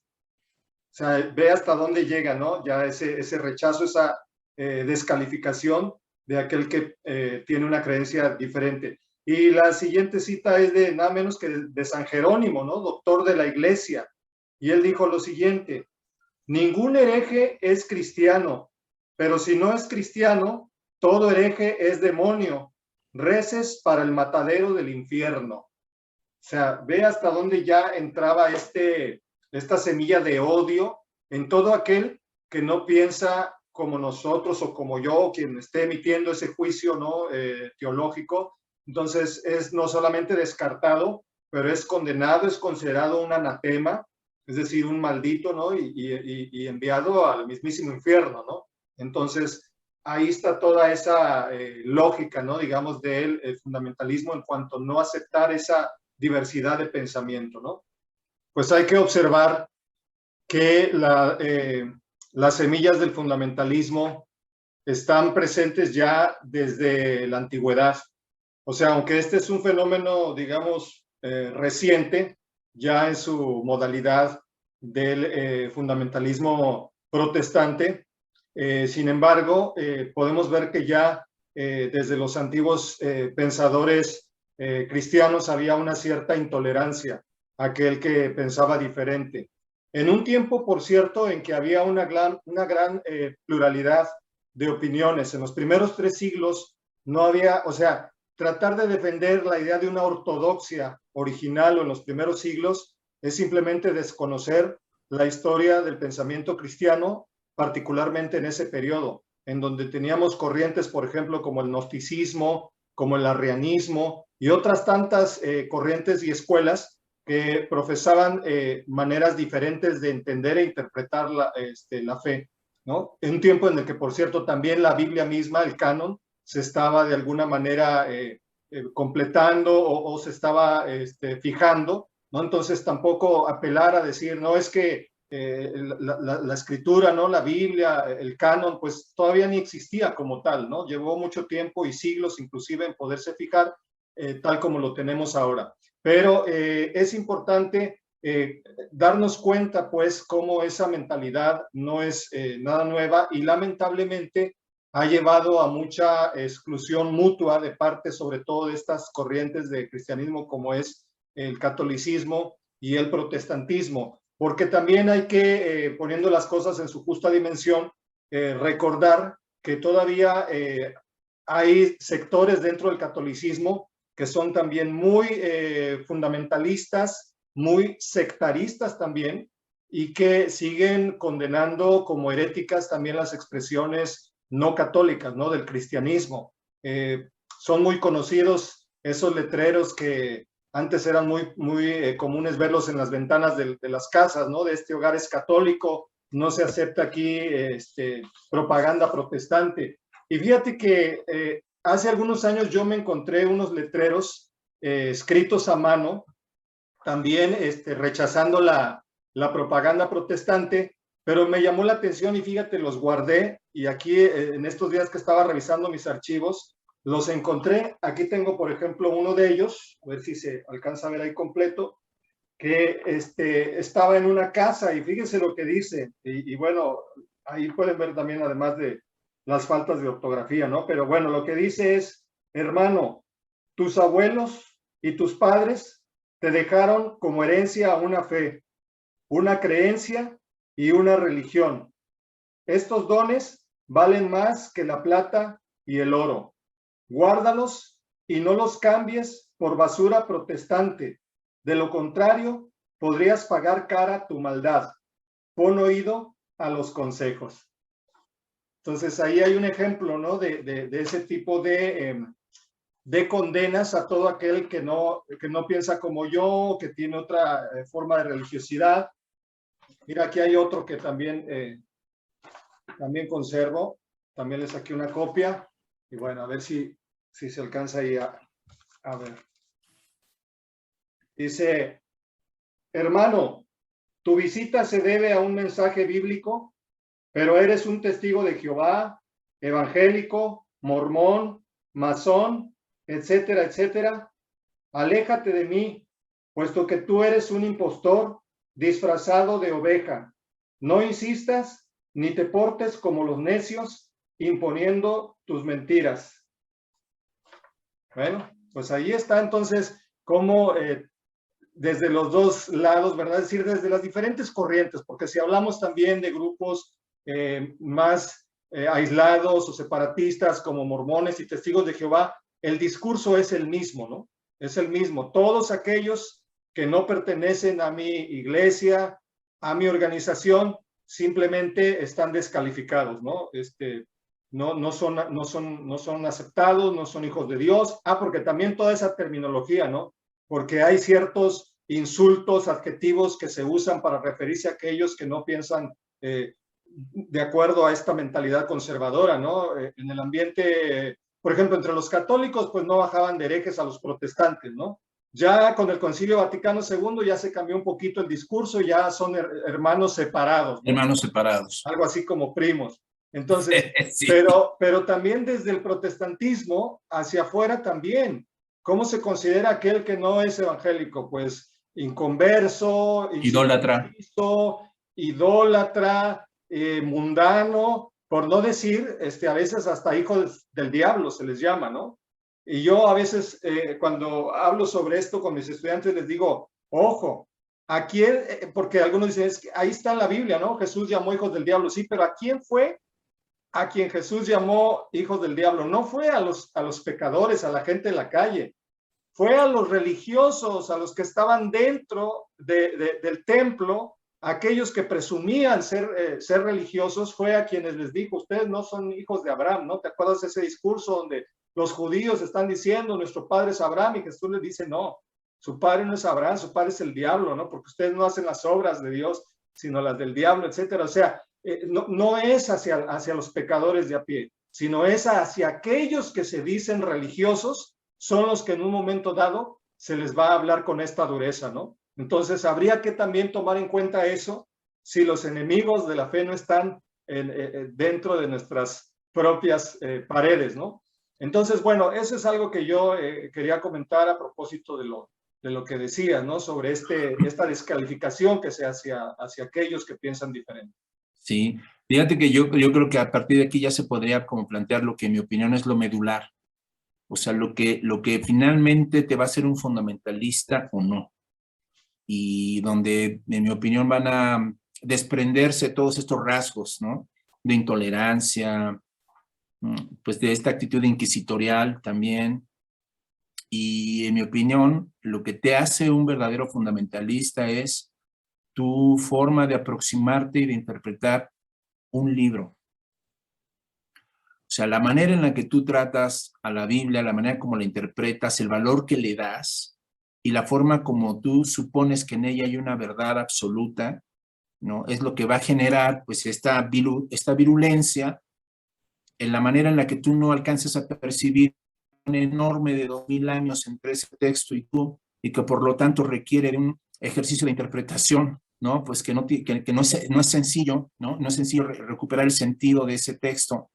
O sea, ve hasta dónde llega, ¿no? Ya ese rechazo, esa descalificación de aquel que tiene una creencia diferente. Y la siguiente cita es de nada menos que de San Jerónimo, ¿no? Doctor de la iglesia. Y él dijo lo siguiente: ningún hereje es cristiano, pero si no es cristiano, todo hereje es demonio. Reces para el matadero del infierno. O sea, ve hasta dónde ya entraba esta semilla de odio en todo aquel que no piensa como nosotros o como yo, quien esté emitiendo ese juicio, ¿no?, teológico. Entonces es no solamente descartado, pero es condenado, es considerado un anatema, es decir, un maldito, ¿no?, y enviado al mismísimo infierno, ¿no? Entonces ahí está toda esa lógica, ¿no?, digamos, del fundamentalismo en cuanto a no aceptar esa diversidad de pensamiento, ¿no? Pues hay que observar que las semillas del fundamentalismo están presentes ya desde la antigüedad. O sea, aunque este es un fenómeno, digamos, reciente, ya en su modalidad del fundamentalismo protestante, sin embargo, podemos ver que ya desde los antiguos pensadores cristianos había una cierta intolerancia aquel que pensaba diferente. En un tiempo, por cierto, en que había una gran pluralidad de opiniones. En los primeros 3 siglos no había, o sea, tratar de defender la idea de una ortodoxia original en los primeros siglos es simplemente desconocer la historia del pensamiento cristiano, particularmente en ese periodo, en donde teníamos corrientes, por ejemplo, como el gnosticismo, como el arrianismo y otras tantas corrientes y escuelas que profesaban maneras diferentes de entender e interpretar la fe, ¿no? En un tiempo en el que, por cierto, también la Biblia misma, el canon, se estaba de alguna manera completando o se estaba fijando, ¿no? Entonces tampoco apelar a decir, no, es que la escritura, ¿no? La Biblia, el canon, pues todavía ni existía como tal, ¿no? Llevó mucho tiempo y siglos inclusive en poderse fijar tal como lo tenemos ahora. Pero es importante darnos cuenta, pues, cómo esa mentalidad no es nada nueva y lamentablemente ha llevado a mucha exclusión mutua de parte, sobre todo, de estas corrientes de cristianismo como es el catolicismo y el protestantismo, porque también hay que, poniendo las cosas en su justa dimensión, recordar que todavía hay sectores dentro del catolicismo que son también muy fundamentalistas, muy sectaristas también, y que siguen condenando como heréticas también las expresiones no católicas, ¿no? Del cristianismo. Son muy conocidos esos letreros que antes eran muy comunes verlos en las ventanas de las casas, ¿no? De este hogar es católico, no se acepta aquí propaganda protestante. Y fíjate que hace algunos años yo me encontré unos letreros escritos a mano, también rechazando la propaganda protestante, pero me llamó la atención y fíjate, los guardé y aquí en estos días que estaba revisando mis archivos, los encontré. Aquí tengo, por ejemplo, uno de ellos, a ver si se alcanza a ver ahí completo, que estaba en una casa y fíjense lo que dice. Y bueno, ahí pueden ver también, además de las faltas de ortografía, ¿no? Pero bueno, lo que dice es, hermano, tus abuelos y tus padres te dejaron como herencia una fe, una creencia y una religión. Estos dones valen más que la plata y el oro. Guárdalos y no los cambies por basura protestante. De lo contrario, podrías pagar cara tu maldad. Pon oído a los consejos. Entonces ahí hay un ejemplo, ¿no? de ese tipo de condenas a todo aquel que no piensa como yo, que tiene otra forma de religiosidad. Mira, aquí hay otro que también conservo. También le saqué una copia. Y bueno, a ver si se alcanza ahí a ver. Dice, hermano, tu visita se debe a un mensaje bíblico, pero eres un testigo de Jehová, evangélico, mormón, masón, etcétera, etcétera. Aléjate de mí, puesto que tú eres un impostor disfrazado de oveja. No insistas ni te portes como los necios, imponiendo tus mentiras. Bueno, pues ahí está entonces cómo desde los dos lados, ¿verdad? Es decir, desde las diferentes corrientes, porque si hablamos también de grupos más aislados o separatistas como mormones y testigos de Jehová, el discurso es el mismo, ¿no? Es el mismo. Todos aquellos que no pertenecen a mi iglesia, a mi organización, simplemente están descalificados, ¿no? No son aceptados, no son hijos de Dios. Porque también toda esa terminología, ¿no? Porque hay ciertos insultos, adjetivos que se usan para referirse a aquellos que no piensan de acuerdo a esta mentalidad conservadora, ¿no? En el ambiente, por ejemplo, entre los católicos, pues no bajaban de herejes a los protestantes, ¿no? Ya con el Concilio Vaticano II ya se cambió un poquito el discurso, ya son hermanos separados, ¿no? Hermanos separados. Algo así como primos. Entonces, Sí. pero también desde el protestantismo hacia afuera también. ¿Cómo se considera aquel que no es evangélico? Pues inconverso, Idólatra, mundano, por no decir, a veces hasta hijos del diablo se les llama, ¿no? Y yo a veces cuando hablo sobre esto con mis estudiantes les digo, Ojo, ¿a quién? Porque algunos dicen, es que ahí está en la Biblia, ¿no? Jesús llamó hijos del diablo, sí, pero ¿a quién fue a quien Jesús llamó hijos del diablo? No fue a los pecadores, a la gente de la calle, fue a los religiosos, a los que estaban dentro del templo, aquellos que presumían ser religiosos, fue a quienes les dijo, ustedes no son hijos de Abraham, ¿no? ¿Te acuerdas de ese discurso donde los judíos están diciendo, nuestro padre es Abraham, y Jesús les dice, no, su padre no es Abraham, su padre es el diablo, ¿no? Porque ustedes no hacen las obras de Dios, sino las del diablo, etcétera. O sea, no es hacia los pecadores de a pie, sino es hacia aquellos que se dicen religiosos, son los que en un momento dado se les va a hablar con esta dureza, ¿no? Entonces, habría que también tomar en cuenta eso si los enemigos de la fe no están dentro de nuestras propias paredes, ¿no? Entonces, bueno, eso es algo que yo quería comentar a propósito de lo que decías, ¿no? Sobre esta descalificación que se hace hacia aquellos que piensan diferente. Sí, fíjate que yo creo que a partir de aquí ya se podría como plantear lo que en mi opinión es lo medular. O sea, lo que finalmente te va a hacer un fundamentalista o no. Y donde, en mi opinión, van a desprenderse todos estos rasgos, ¿no? De intolerancia, pues de esta actitud inquisitorial también. Y en mi opinión, lo que te hace un verdadero fundamentalista es tu forma de aproximarte y de interpretar un libro. O sea, la manera en la que tú tratas a la Biblia, la manera como la interpretas, el valor que le das y la forma como tú supones que en ella hay una verdad absoluta, ¿no? Es lo que va a generar, pues, esta virulencia en la manera en la que tú no alcances a percibir un enorme de 2000 años entre ese texto y tú, y que por lo tanto requiere de un ejercicio de interpretación, ¿no? Pues que no es sencillo, ¿no? No es sencillo recuperar el sentido de ese texto.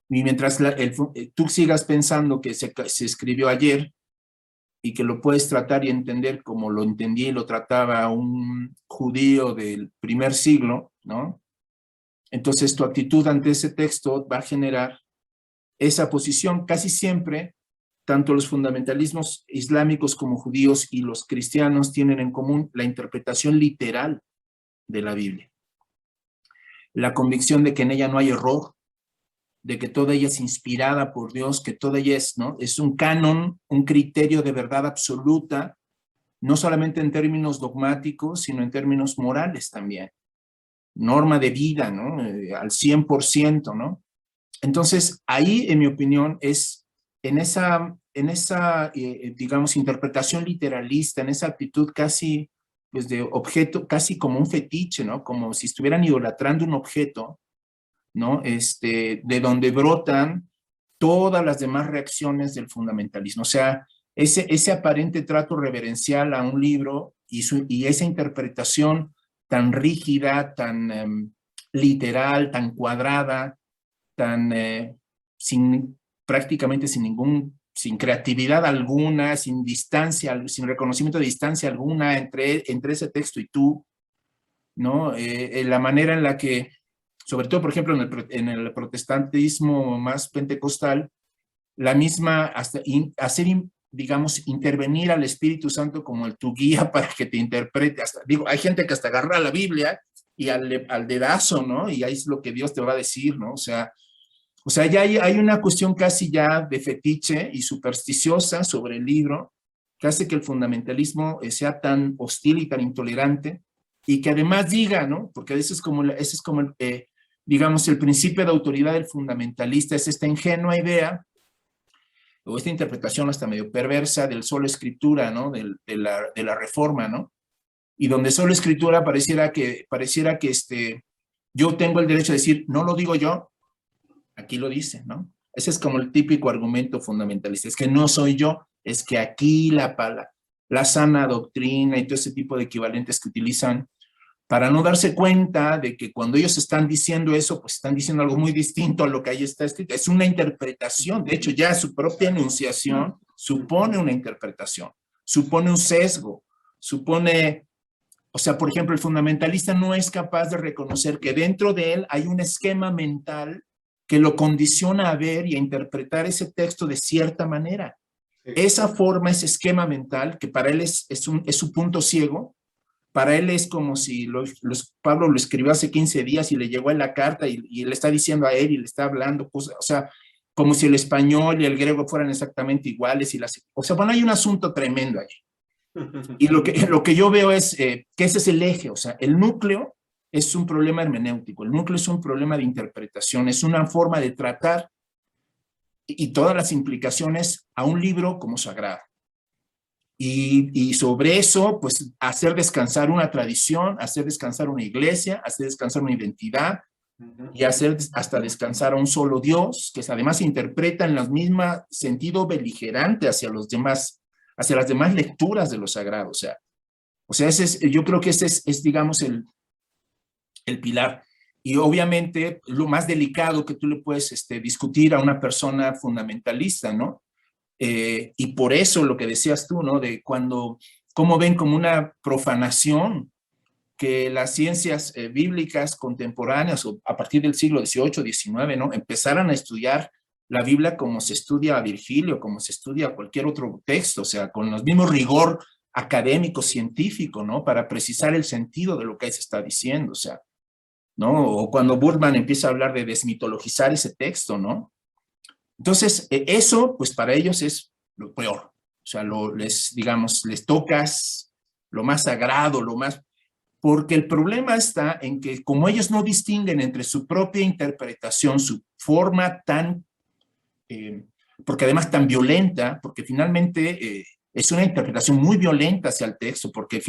Y mientras tú sigas pensando que se escribió ayer y que lo puedes tratar y entender como lo entendía y lo trataba un judío del primer siglo, ¿no? Entonces tu actitud ante ese texto va a generar esa posición. Casi siempre, tanto los fundamentalismos islámicos como judíos y los cristianos tienen en común la interpretación literal de la Biblia. La convicción de que en ella no hay error, de que toda ella es inspirada por Dios, que toda ella es, ¿no? Es un canon, un criterio de verdad absoluta, no solamente en términos dogmáticos, sino en términos morales también. Norma de vida, ¿no? Al 100%, ¿no? Entonces, ahí, en mi opinión, es en esa digamos, interpretación literalista, en esa actitud casi, pues, de objeto, casi como un fetiche, ¿no? Como si estuvieran idolatrando un objeto, ¿no? De donde brotan todas las demás reacciones del fundamentalismo. O sea, ese aparente trato reverencial a un libro y esa interpretación tan rígida, tan literal, tan cuadrada, tan prácticamente sin creatividad alguna, sin distancia, sin reconocimiento de distancia alguna entre ese texto y tú, ¿no? La manera en la que, sobre todo, por ejemplo, en el protestantismo más pentecostal, la misma, hacer, digamos, intervenir al Espíritu Santo como tu guía para que te interprete. Digo, hay gente que hasta agarra la Biblia y al dedazo, ¿no? Y ahí es lo que Dios te va a decir, ¿no? O sea, ya hay una cuestión casi ya de fetiche y supersticiosa sobre el libro, que hace que el fundamentalismo sea tan hostil y tan intolerante, y que además diga, ¿no? Porque ese es como digamos, el principio de autoridad del fundamentalista, es esta ingenua idea, o esta interpretación hasta medio perversa del solo escritura, ¿no? De la reforma, ¿no? Y donde solo escritura pareciera que yo tengo el derecho de decir, no lo digo yo, aquí lo dice, ¿no? Ese es como el típico argumento fundamentalista, es que no soy yo, es que aquí la sana doctrina y todo ese tipo de equivalentes que utilizan para no darse cuenta de que cuando ellos están diciendo eso, pues están diciendo algo muy distinto a lo que ahí está escrito. Es una interpretación, de hecho ya su propia enunciación supone una interpretación, supone un sesgo, supone, o sea, por ejemplo, el fundamentalista no es capaz de reconocer que dentro de él hay un esquema mental que lo condiciona a ver y a interpretar ese texto de cierta manera. Sí. Esa forma, ese esquema mental, que para él es su punto ciego, para él es como si Pablo lo escribió hace 15 días y le llegó en la carta y le está diciendo a él y le está hablando cosas, o sea, como si el español y el griego fueran exactamente iguales. O sea, bueno, hay un asunto tremendo allí. Y lo que yo veo es que ese es el eje, o sea, el núcleo es un problema hermenéutico, el núcleo es un problema de interpretación, es una forma de tratar y todas las implicaciones a un libro como sagrado. Y sobre eso, pues, hacer descansar una tradición, hacer descansar una iglesia, hacer descansar una identidad y hacer hasta descansar a un solo Dios, que además se interpreta en el mismo sentido beligerante hacia los demás, hacia las demás lecturas de lo sagrado. O sea yo creo que ese es digamos, el pilar. Y obviamente lo más delicado que tú le puedes discutir a una persona fundamentalista, ¿no? Y por eso lo que decías tú, ¿no? De cómo ven como una profanación que las ciencias bíblicas contemporáneas o a partir del siglo XVIII, XIX, ¿no? Empezaran a estudiar la Biblia como se estudia a Virgilio, como se estudia cualquier otro texto, o sea, con el mismo rigor académico, científico, ¿no? Para precisar el sentido de lo que ahí se está diciendo, o sea, ¿no? O cuando Burman empieza a hablar de desmitologizar ese texto, ¿no? Entonces, eso, pues para ellos es lo peor. O sea, digamos, les tocas lo más sagrado, porque el problema está en que como ellos no distinguen entre su propia interpretación, su forma tan, porque además tan violenta, porque finalmente es una interpretación muy violenta hacia el texto, porque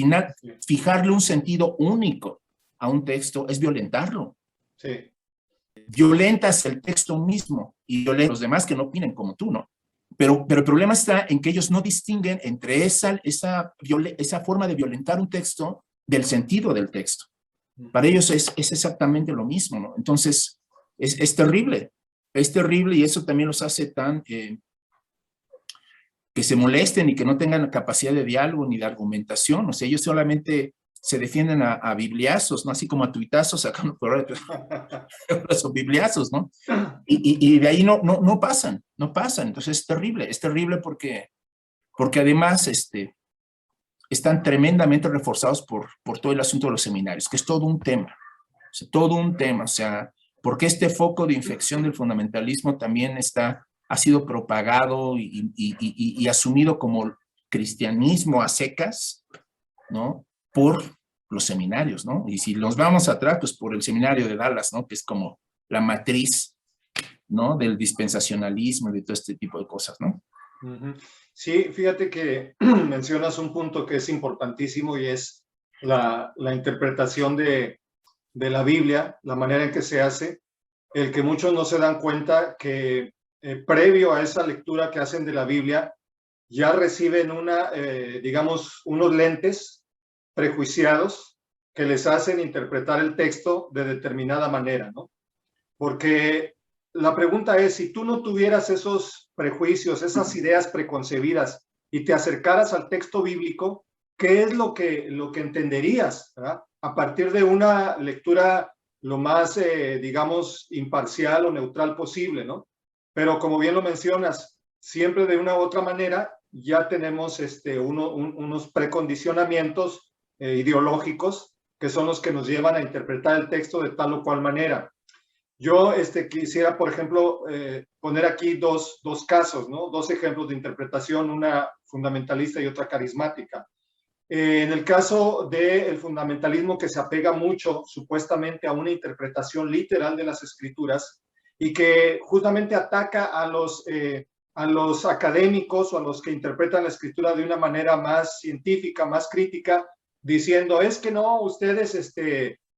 fijarle un sentido único a un texto es violentarlo. Sí. Violentas el texto mismo y violentas a los demás que no opinen como tú, ¿no? Pero el problema está en que ellos no distinguen entre esa forma de violentar un texto del sentido del texto. Para ellos es exactamente lo mismo, ¿no? Entonces, es terrible y eso también los hace tan que se molesten y que no tengan capacidad de diálogo ni de argumentación. O sea, ellos solamente se defienden a bibliazos, ¿no? Así como a tuitazos, sacando por esos bibliazos, ¿no? Y de ahí no pasan. Entonces es terrible porque además están tremendamente reforzados por todo el asunto de los seminarios, que es todo un tema, o sea, porque este foco de infección del fundamentalismo también ha sido propagado y asumido como cristianismo a secas, ¿no? Por los seminarios, ¿no? Y si nos vamos atrás, pues por el seminario de Dallas, ¿no? Que es como la matriz, ¿no? Del dispensacionalismo y de todo este tipo de cosas, ¿no? Sí, fíjate que mencionas un punto que es importantísimo y es la interpretación de la Biblia, la manera en que se hace, el que muchos no se dan cuenta que previo a esa lectura que hacen de la Biblia, ya reciben digamos, unos lentes prejuiciados que les hacen interpretar el texto de determinada manera, ¿no? Porque la pregunta es, si tú no tuvieras esos prejuicios, esas ideas preconcebidas y te acercaras al texto bíblico, ¿qué es lo que entenderías, ¿verdad? A partir de una lectura lo más, digamos, imparcial o neutral posible, ¿no? Pero como bien lo mencionas, siempre de una u otra manera ya tenemos unos precondicionamientos ideológicos que son los que nos llevan a interpretar el texto de tal o cual manera. Yo quisiera, por ejemplo, poner aquí dos casos, ¿no? Dos ejemplos de interpretación, una fundamentalista y otra carismática. En el caso del fundamentalismo que se apega mucho supuestamente a una interpretación literal de las escrituras y que justamente ataca a los académicos o a los que interpretan la escritura de una manera más científica, más crítica, diciendo, es que no, ustedes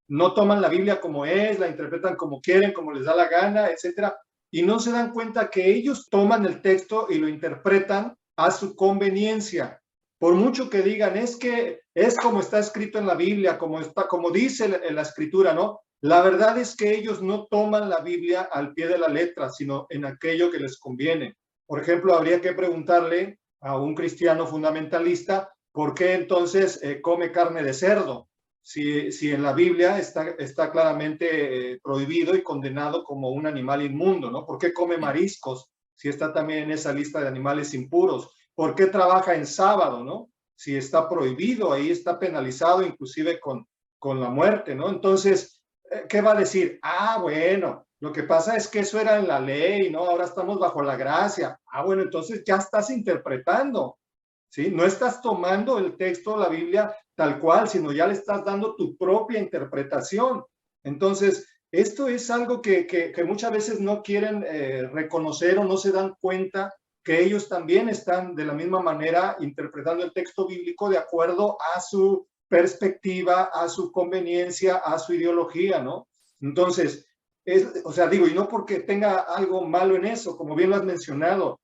no toman la Biblia como es, la interpretan como quieren, como les da la gana, etcétera, y no se dan cuenta que ellos toman el texto y lo interpretan a su conveniencia. Por mucho que digan, es que es como está escrito en la Biblia, como dice la escritura, ¿no? La verdad es que ellos no toman la Biblia al pie de la letra, sino en aquello que les conviene. Por ejemplo, habría que preguntarle a un cristiano fundamentalista por qué entonces come carne de cerdo, si en la Biblia está claramente prohibido y condenado como un animal inmundo, ¿no? ¿Por qué come mariscos si está también en esa lista de animales impuros? ¿por qué trabaja en sábado, no? Si está prohibido, ahí está penalizado inclusive con la muerte, ¿no? Entonces, ¿qué va a decir? Ah, bueno, lo que pasa es que eso era en la ley, ¿no? Ahora estamos bajo la gracia. Ah, bueno, entonces ya estás interpretando, ¿sí? No estás tomando el texto de la Biblia tal cual, sino ya le estás dando tu propia interpretación. Entonces, esto es algo que muchas veces no quieren reconocer o no se dan cuenta que ellos también están de la misma manera interpretando el texto bíblico de acuerdo a su perspectiva, a su conveniencia, a su ideología, ¿no? Entonces, o sea, digo, y no porque tenga algo malo en eso, como bien lo has mencionado,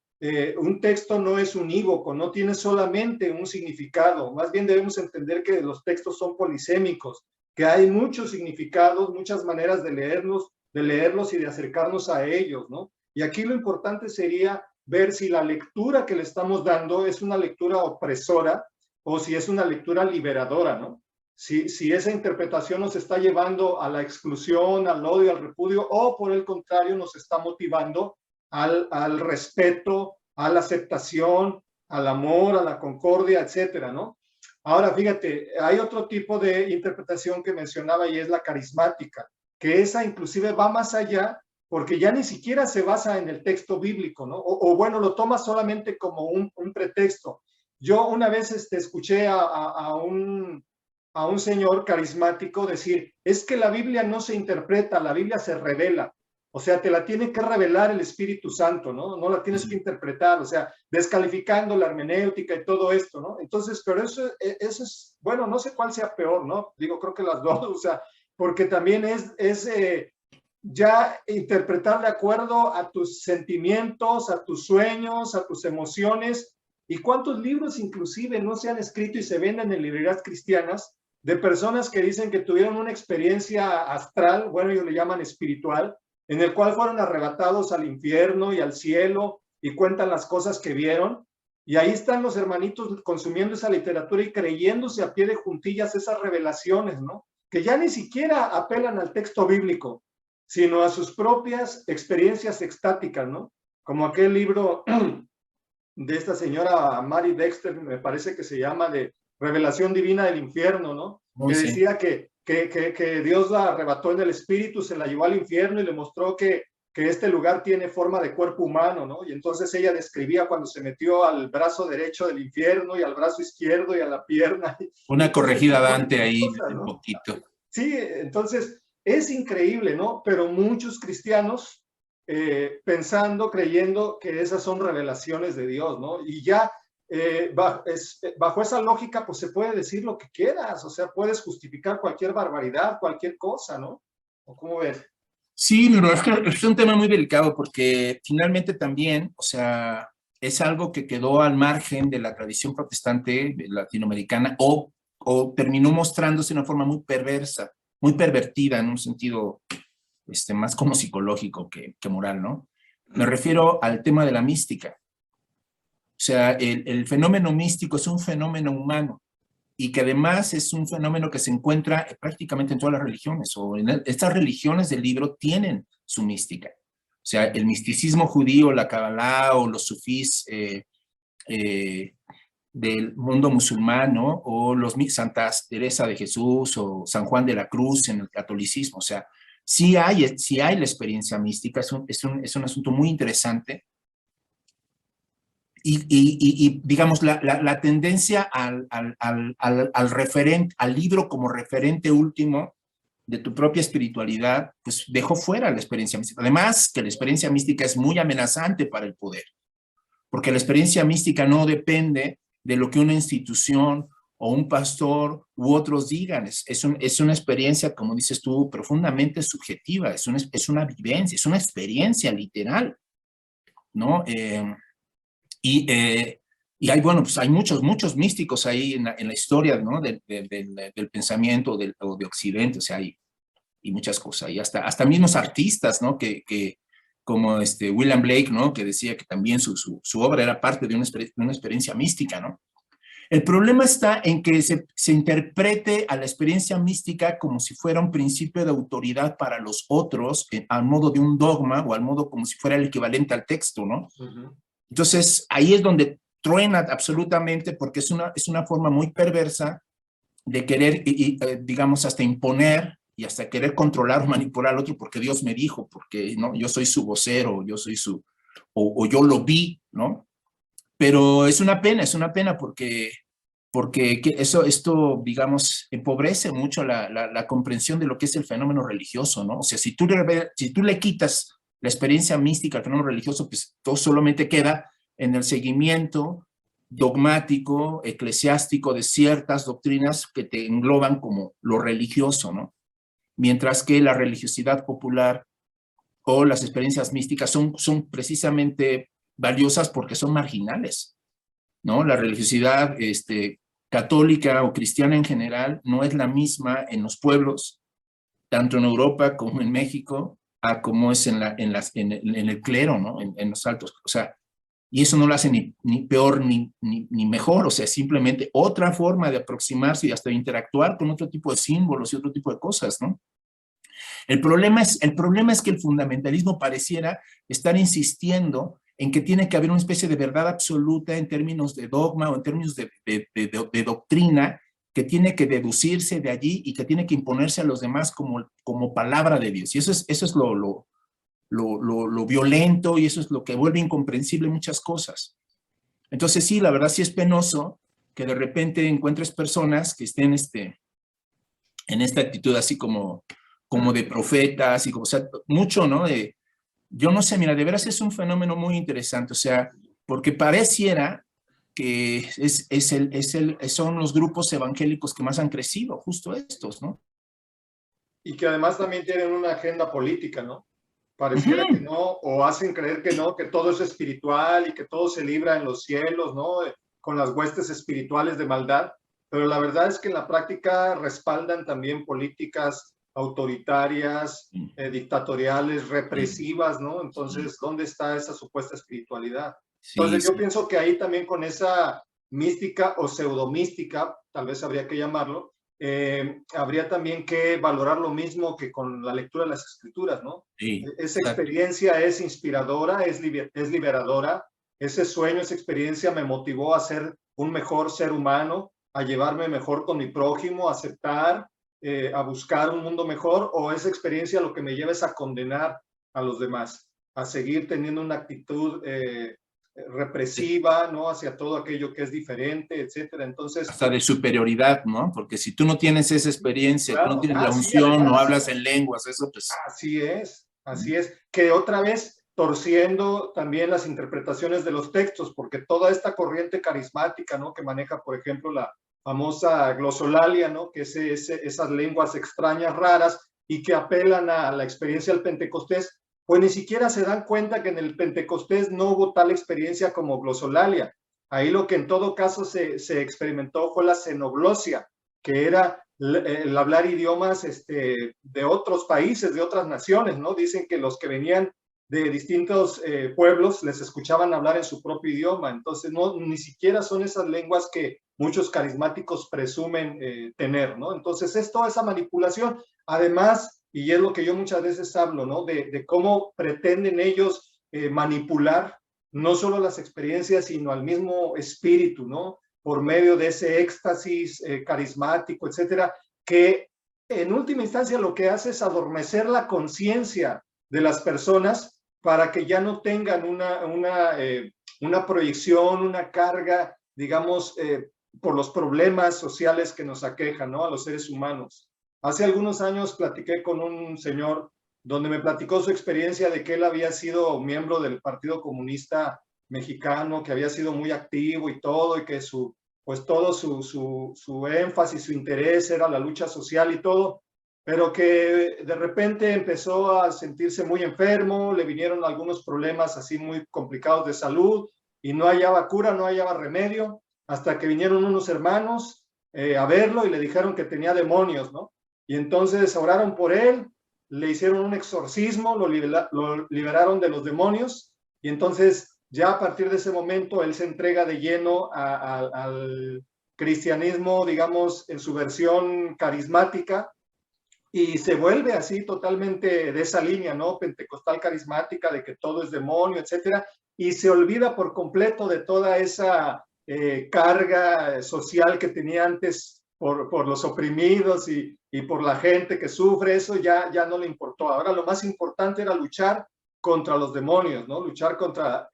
un texto no es unívoco, no tiene solamente un significado, más bien debemos entender que los textos son polisémicos, que hay muchos significados, muchas maneras de leerlos y de acercarnos a ellos, ¿no? Y aquí lo importante sería ver si la lectura que le estamos dando es una lectura opresora o si es una lectura liberadora, ¿no? Si esa interpretación nos está llevando a la exclusión, al odio, al repudio, o por el contrario nos está motivando al respeto, a la aceptación, al amor, a la concordia, etcétera, ¿no? Ahora, fíjate, hay otro tipo de interpretación que mencionaba y es la carismática, que esa inclusive va más allá porque ya ni siquiera se basa en el texto bíblico, ¿no? O bueno, lo toma solamente como un pretexto. Yo una vez escuché a un señor carismático decir, es que la Biblia no se interpreta, la Biblia se revela. O sea, te la tiene que revelar el Espíritu Santo, ¿no? No la tienes que interpretar, o sea, descalificando la hermenéutica y todo esto, ¿no? Entonces, pero eso es, bueno, no sé cuál sea peor, ¿no? Digo, creo que las dos, o sea, porque también es ya interpretar de acuerdo a tus sentimientos, a tus sueños, a tus emociones. ¿Y cuántos libros inclusive no se han escrito y se venden en librerías cristianas de personas que dicen que tuvieron una experiencia astral, bueno, ellos le llaman espiritual, en el cual fueron arrebatados al infierno y al cielo y cuentan las cosas que vieron? Y ahí están los hermanitos consumiendo esa literatura y creyéndose a pie de juntillas esas revelaciones, ¿no? Que ya ni siquiera apelan al texto bíblico, sino a sus propias experiencias extáticas, ¿no? Como aquel libro de esta señora Mary Dexter, me parece que se llama, de Revelación Divina del Infierno, ¿no? Que decía que Dios la arrebató en el espíritu, se la llevó al infierno y le mostró que este lugar tiene forma de cuerpo humano, ¿no? Y entonces ella describía cuando se metió al brazo derecho del infierno y al brazo izquierdo y a la pierna. Una corregida Dante ahí cosas, ¿no? un poquito. Sí, entonces es increíble, ¿no? Pero muchos cristianos pensando, creyendo que esas son revelaciones de Dios, ¿no? Y ya bajo esa lógica, pues se puede decir lo que quieras, o sea, puedes justificar cualquier barbaridad, cualquier cosa, ¿no? ¿O cómo ves? Sí, pero es un tema muy delicado porque finalmente también, o sea, es algo que quedó al margen de la tradición protestante latinoamericana o terminó mostrándose de una forma muy perversa, muy pervertida en un sentido más como psicológico que moral, ¿no? Me refiero al tema de la mística. O sea, el fenómeno místico es un fenómeno humano y que además es un fenómeno que se encuentra prácticamente en todas las religiones, o estas religiones del libro tienen su mística. O sea, el misticismo judío, la Kabbalah o los sufís del mundo musulmán, ¿no? O los Santa Teresa de Jesús o San Juan de la Cruz en el catolicismo. O sea, sí hay la experiencia mística, es un asunto muy interesante. Y digamos, la tendencia al libro como referente último de tu propia espiritualidad, pues dejó fuera la experiencia mística. Además, que la experiencia mística es muy amenazante para el poder, porque la experiencia mística no depende de lo que una institución o un pastor u otros digan. Es una experiencia, como dices tú, profundamente subjetiva, es una vivencia, es una experiencia literal, ¿no? Y hay, bueno, pues hay muchos místicos ahí en la historia, ¿no? Del pensamiento o de Occidente, o sea, y muchas cosas. Y hasta mismos artistas, ¿no? Que como William Blake, ¿no? Que decía que también su obra era parte de una experiencia mística, ¿no? El problema está en que se interprete a la experiencia mística como si fuera un principio de autoridad para los otros, al modo de un dogma o al modo como si fuera el equivalente al texto, ¿no? Uh-huh. Entonces, ahí es donde truena absolutamente porque es una forma muy perversa de querer, digamos, hasta imponer y hasta querer controlar o manipular al otro porque Dios me dijo, porque ¿no? Yo soy su vocero, yo soy o yo lo vi, ¿no? Pero es una pena porque esto, digamos, empobrece mucho la comprensión de lo que es el fenómeno religioso, ¿no? O sea, si tú le quitas la experiencia mística al fenómeno religioso, pues todo solamente queda en el seguimiento dogmático, eclesiástico de ciertas doctrinas que te engloban como lo religioso, ¿no? Mientras que la religiosidad popular o las experiencias místicas son precisamente valiosas porque son marginales, ¿no? La religiosidad católica o cristiana en general no es la misma en los pueblos, tanto en Europa como en México, a como es en el clero, ¿no? En los altos. O sea, y eso no lo hace ni peor ni mejor, o sea, simplemente otra forma de aproximarse y hasta de interactuar con otro tipo de símbolos y otro tipo de cosas, ¿no? El problema es que el fundamentalismo pareciera estar insistiendo en que tiene que haber una especie de verdad absoluta en términos de dogma o en términos de doctrina que tiene que deducirse de allí y que tiene que imponerse a los demás como palabra de Dios. Y eso es lo violento y eso es lo que vuelve incomprensible muchas cosas. Entonces sí, la verdad sí es penoso que de repente encuentres personas que estén en esta actitud así como de profetas y como, o sea, mucho, ¿no? Yo no sé, mira, de veras es un fenómeno muy interesante, o sea, porque pareciera que son los grupos evangélicos que más han crecido, justo estos, ¿no? Y que además también tienen una agenda política, ¿no? Pareciera que no, o hacen creer que no, que todo es espiritual y que todo se libra en los cielos, ¿no? Con las huestes espirituales de maldad, pero la verdad es que en la práctica respaldan también políticas autoritarias, dictatoriales, represivas, ¿no? Entonces, ¿dónde está esa supuesta espiritualidad? Entonces, yo pienso que ahí también con esa mística o pseudomística, tal vez habría que llamarlo, habría también que valorar lo mismo que con la lectura de las escrituras, ¿no? Sí, Esa experiencia es inspiradora, es liberadora, ese sueño, esa experiencia me motivó a ser un mejor ser humano, a llevarme mejor con mi prójimo, a aceptar, a buscar un mundo mejor, o esa experiencia lo que me lleva es a condenar a los demás, a seguir teniendo una actitud represiva, ¿no? Hacia todo aquello que es diferente, etcétera. Entonces, hasta de superioridad, ¿no? Porque si tú no tienes esa experiencia, claro, tú no tienes la sí, unción, además, no hablas en lenguas, eso pues... así es, que otra vez torciendo también las interpretaciones de los textos, porque toda esta corriente carismática, ¿no? Que maneja, por ejemplo, la famosa glosolalia, ¿no? Que es esas lenguas extrañas, raras, y que apelan a la experiencia del Pentecostés, pues ni siquiera se dan cuenta que en el Pentecostés no hubo tal experiencia como glosolalia. Ahí lo que en todo caso se experimentó fue la xenoglosia, que era el hablar idiomas de otros países, de otras naciones, ¿no? Dicen que los que venían de distintos pueblos les escuchaban hablar en su propio idioma, entonces no, ni siquiera son esas lenguas que muchos carismáticos presumen tener, ¿no? Entonces es toda esa manipulación, además, y es lo que yo muchas veces hablo, ¿no? De cómo pretenden ellos manipular no solo las experiencias, sino al mismo espíritu, ¿no? Por medio de ese éxtasis carismático, etcétera, que en última instancia lo que hace es adormecer la conciencia de las personas para que ya no tengan una proyección, una carga, digamos, por los problemas sociales que nos aquejan, ¿no? A los seres humanos. Hace algunos años platiqué con un señor donde me platicó su experiencia de que él había sido miembro del Partido Comunista Mexicano, que había sido muy activo y todo, y que pues todo su énfasis, su interés era la lucha social y todo, pero que de repente empezó a sentirse muy enfermo, le vinieron algunos problemas así muy complicados de salud y no hallaba cura, no hallaba remedio, hasta que vinieron unos hermanos a verlo y le dijeron que tenía demonios, ¿no? Y entonces oraron por él, le hicieron un exorcismo, lo liberaron de los demonios y entonces ya a partir de ese momento él se entrega de lleno al cristianismo, digamos, en su versión carismática y se vuelve así totalmente de esa línea, ¿no? Pentecostal carismática, de que todo es demonio, etcétera. y se olvida por completo de toda esa carga social que tenía antes por los oprimidos y por la gente que sufre. Eso ya no le importó. Ahora lo más importante era luchar contra los demonios, ¿no? Luchar contra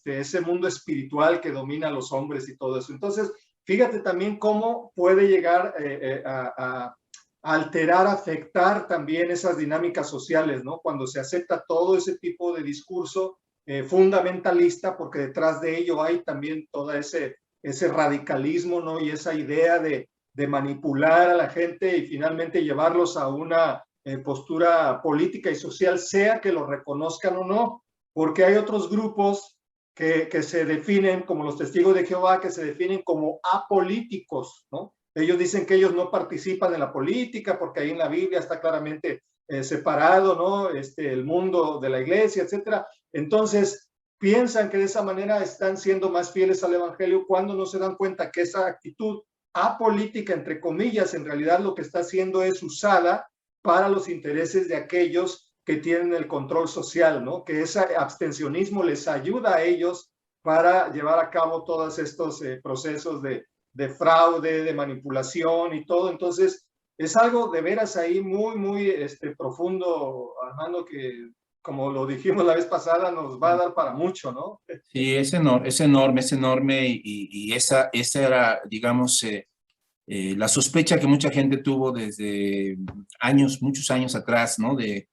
ese mundo espiritual que domina a los hombres y todo eso. Entonces, fíjate también cómo puede llegar a alterar, afectar también esas dinámicas sociales, ¿no? Cuando se acepta todo ese tipo de discurso fundamentalista, porque detrás de ello hay también todo ese radicalismo, ¿no? Y esa idea de manipular a la gente y finalmente llevarlos a una postura política y social, sea que lo reconozcan o no, porque hay otros grupos que se definen como los testigos de Jehová, que se definen como apolíticos, ¿no? Ellos dicen que ellos no participan en la política porque ahí en la Biblia está claramente separado, ¿no? El mundo de la iglesia, etcétera. Entonces, piensan que de esa manera están siendo más fieles al evangelio cuando no se dan cuenta que esa actitud apolítica, entre comillas, en realidad lo que está haciendo es usada para los intereses de aquellos que tienen el control social, ¿no? Que ese abstencionismo les ayuda a ellos para llevar a cabo todos estos procesos de fraude, de manipulación y todo. Entonces, es algo de veras ahí muy, muy profundo, Armando, que como lo dijimos la vez pasada, nos va a dar para mucho, ¿no? Sí, es enorme y esa era, digamos, la sospecha que mucha gente tuvo desde muchos años atrás, ¿no? De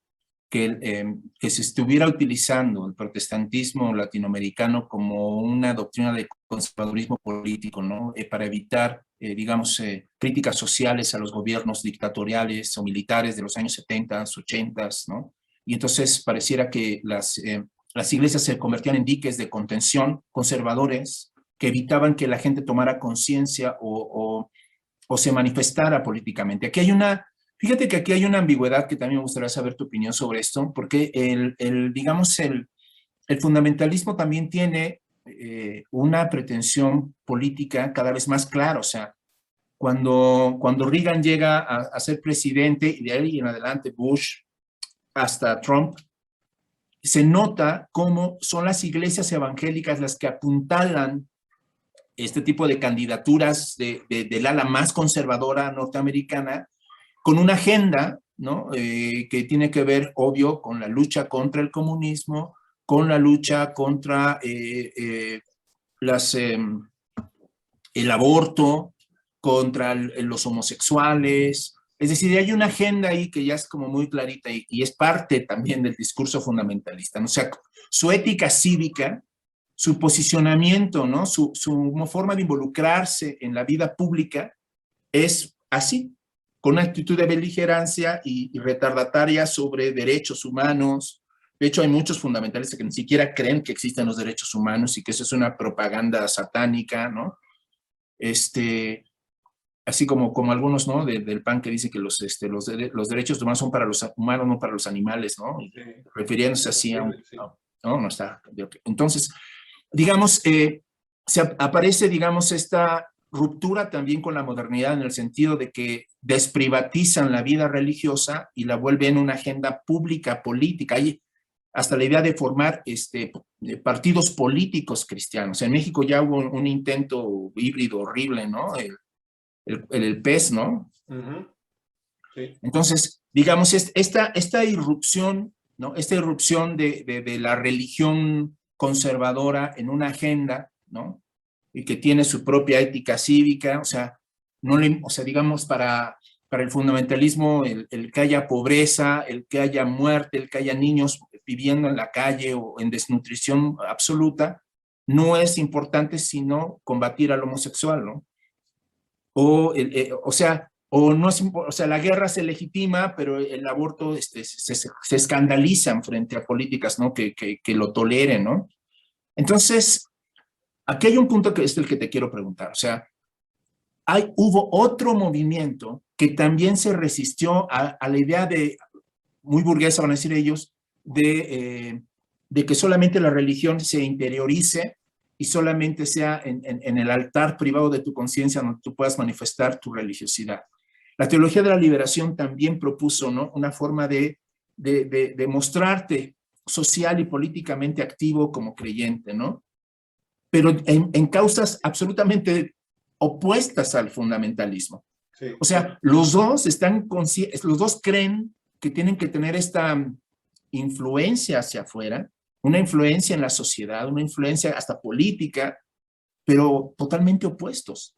que se estuviera utilizando el protestantismo latinoamericano como una doctrina de conservadurismo político, ¿no? Para evitar, digamos, críticas sociales a los gobiernos dictatoriales o militares de los años 70, 80, ¿no? Y entonces pareciera que las iglesias se convertían en diques de contención conservadores que evitaban que la gente tomara conciencia o se manifestara políticamente. Fíjate que aquí hay una ambigüedad que también me gustaría saber tu opinión sobre esto, porque digamos, el fundamentalismo también tiene una pretensión política cada vez más clara. O sea, cuando Reagan llega a ser presidente y de ahí en adelante Bush hasta Trump, se nota cómo son las iglesias evangélicas las que apuntalan este tipo de candidaturas del ala más conservadora norteamericana, con una agenda, ¿no? Que tiene que ver, obvio, con la lucha contra el comunismo, con la lucha contra el aborto, contra los homosexuales. Es decir, hay una agenda ahí que ya es como muy clarita y es parte también del discurso fundamentalista, ¿no? O sea, su ética cívica, su posicionamiento, ¿no? Su forma de involucrarse en la vida pública es así, con una actitud de beligerancia y retardataria sobre derechos humanos. De hecho, hay muchos fundamentalistas que ni siquiera creen que existen los derechos humanos y que eso es una propaganda satánica, ¿no? Así como algunos, ¿no? Del PAN que dice que los derechos humanos son para los humanos, no para los animales, ¿no? Sí. Refiriéndose así a un... No está. Entonces, digamos, aparece, digamos, esta ruptura también con la modernidad en el sentido de que desprivatizan la vida religiosa y la vuelven una agenda pública, política. Hay hasta la idea de formar partidos políticos cristianos. En México ya hubo un intento híbrido horrible, ¿no? El PES, ¿no? Uh-huh. Sí. Entonces, digamos, esta irrupción, ¿no? Esta irrupción de la religión conservadora en una agenda, ¿no? Y que tiene su propia ética cívica, o sea, digamos, para el fundamentalismo, el que haya pobreza, el que haya muerte, el que haya niños viviendo en la calle o en desnutrición absoluta, no es importante sino combatir al homosexual, ¿no? O sea, la guerra se legitima, pero el aborto se escandalizan frente a políticas, ¿no? Que lo toleren, ¿no? Entonces, aquí hay un punto que es el que te quiero preguntar. O sea, hubo otro movimiento que también se resistió a la idea muy burguesa, van a decir ellos, de que solamente la religión se interiorice y solamente sea en el altar privado de tu conciencia donde tú puedas manifestar tu religiosidad. La teología de la liberación también propuso, ¿no? Una forma de mostrarte social y políticamente activo como creyente, ¿no? Pero en causas absolutamente opuestas al fundamentalismo. Sí. O sea, los dos creen que tienen que tener esta influencia hacia afuera, una influencia en la sociedad, una influencia hasta política, pero totalmente opuestos,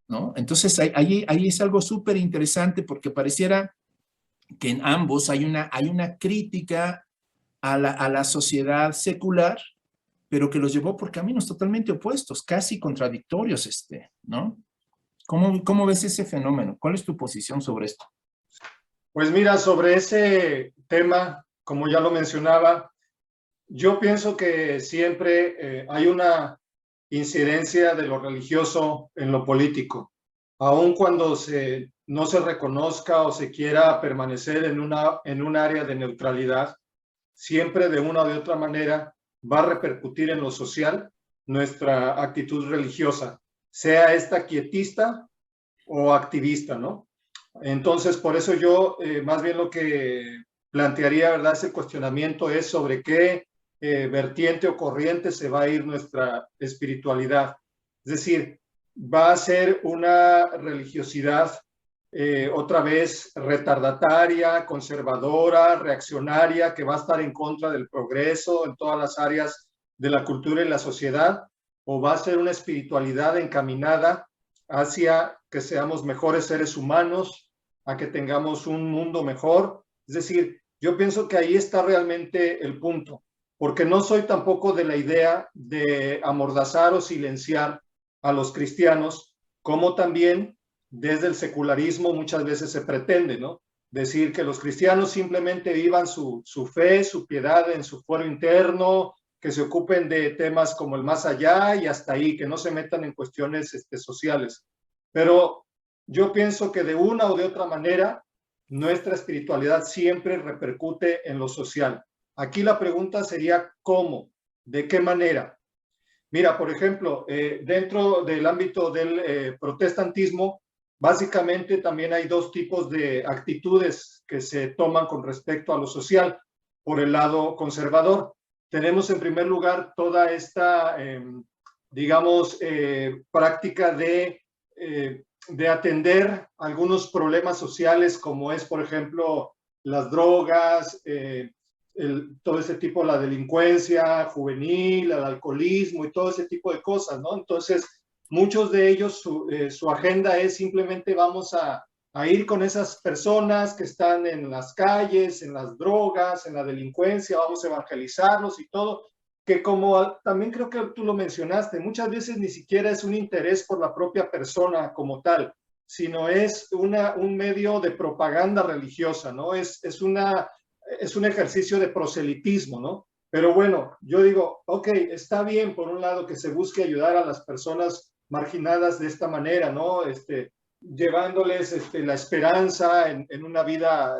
¿no? Entonces, ahí es algo súper interesante porque pareciera que en ambos hay una crítica a la sociedad secular, pero que los llevó por caminos totalmente opuestos, casi contradictorios, ¿no? ¿Cómo ves ese fenómeno? ¿Cuál es tu posición sobre esto? Pues mira, sobre ese tema, como ya lo mencionaba, yo pienso que siempre hay una incidencia de lo religioso en lo político, aun cuando no se reconozca o se quiera permanecer en un área de neutralidad, siempre de una o de otra manera va a repercutir en lo social nuestra actitud religiosa, sea esta quietista o activista, ¿no? Entonces, por eso yo más bien lo que plantearía, ¿verdad? Ese cuestionamiento es sobre qué vertiente o corriente se va a ir nuestra espiritualidad. Es decir, va a ser una religiosidad otra vez retardataria, conservadora, reaccionaria, que va a estar en contra del progreso en todas las áreas de la cultura y la sociedad, o va a ser una espiritualidad encaminada hacia que seamos mejores seres humanos, a que tengamos un mundo mejor. Es decir, yo pienso que ahí está realmente el punto, porque no soy tampoco de la idea de amordazar o silenciar a los cristianos, como también desde el secularismo muchas veces se pretende, ¿no? Decir que los cristianos simplemente vivan su fe, su piedad en su fuero interno, que se ocupen de temas como el más allá y hasta ahí, que no se metan en cuestiones sociales. Pero yo pienso que de una o de otra manera, nuestra espiritualidad siempre repercute en lo social. Aquí la pregunta sería ¿cómo? ¿De qué manera? Mira, por ejemplo, dentro del ámbito del protestantismo, básicamente también hay dos tipos de actitudes que se toman con respecto a lo social. Por el lado conservador, tenemos en primer lugar toda esta, digamos, práctica de atender algunos problemas sociales como es, por ejemplo, las drogas, todo ese tipo, la delincuencia juvenil, el alcoholismo y todo ese tipo de cosas, ¿no? Entonces, muchos de ellos, su agenda es simplemente vamos a ir con esas personas que están en las calles, en las drogas, en la delincuencia, vamos a evangelizarlos y todo, que como también creo que tú lo mencionaste, muchas veces ni siquiera es un interés por la propia persona como tal, sino es un medio de propaganda religiosa, ¿no? Es un ejercicio de proselitismo, ¿no? Pero bueno, yo digo, ok, está bien por un lado que se busque ayudar a las personas marginadas de esta manera, ¿no? Llevándoles la esperanza en una vida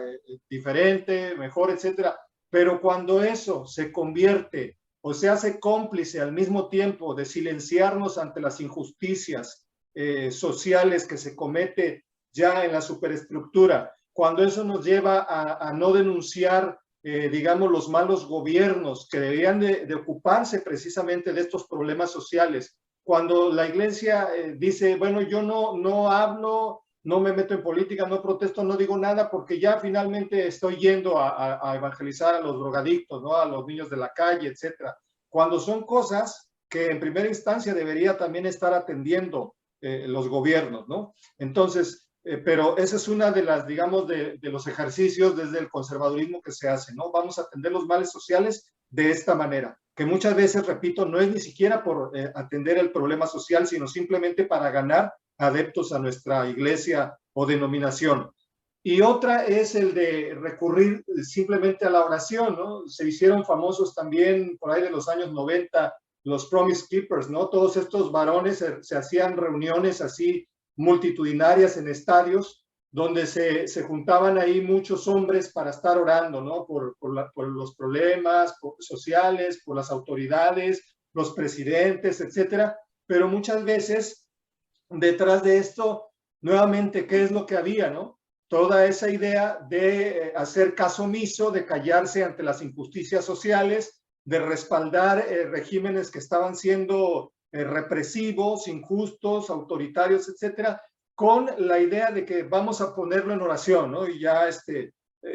diferente, mejor, etcétera. Pero cuando eso se convierte o se hace cómplice al mismo tiempo de silenciarnos ante las injusticias sociales que se comete ya en la superestructura, cuando eso nos lleva a no denunciar, digamos, los malos gobiernos que deberían de ocuparse precisamente de estos problemas sociales, cuando la iglesia dice, bueno, yo no hablo, no me meto en política, no protesto, no digo nada, porque ya finalmente estoy yendo a evangelizar a los drogadictos, ¿no? A los niños de la calle, etcétera. Cuando son cosas que en primera instancia debería también estar atendiendo los gobiernos, ¿no? Entonces, pero esa es una de las, digamos, de los ejercicios desde el conservadurismo que se hace, ¿no? Vamos a atender los males sociales de esta manera, que muchas veces, repito, no es ni siquiera por atender el problema social, sino simplemente para ganar adeptos a nuestra iglesia o denominación. Y otra es el de recurrir simplemente a la oración, ¿no? Se hicieron famosos también por ahí de los años 90 los Promise Keepers, ¿no? Todos estos varones se hacían reuniones así multitudinarias en estadios donde se juntaban ahí muchos hombres para estar orando, ¿no? Por los problemas sociales, por las autoridades, los presidentes, etcétera. Pero muchas veces detrás de esto, nuevamente, ¿qué es lo que había, no? toda esa idea de hacer caso omiso, de callarse ante las injusticias sociales, de respaldar regímenes que estaban siendo represivos, injustos, autoritarios, etcétera, con la idea de que vamos a ponerlo en oración, ¿no? Y ya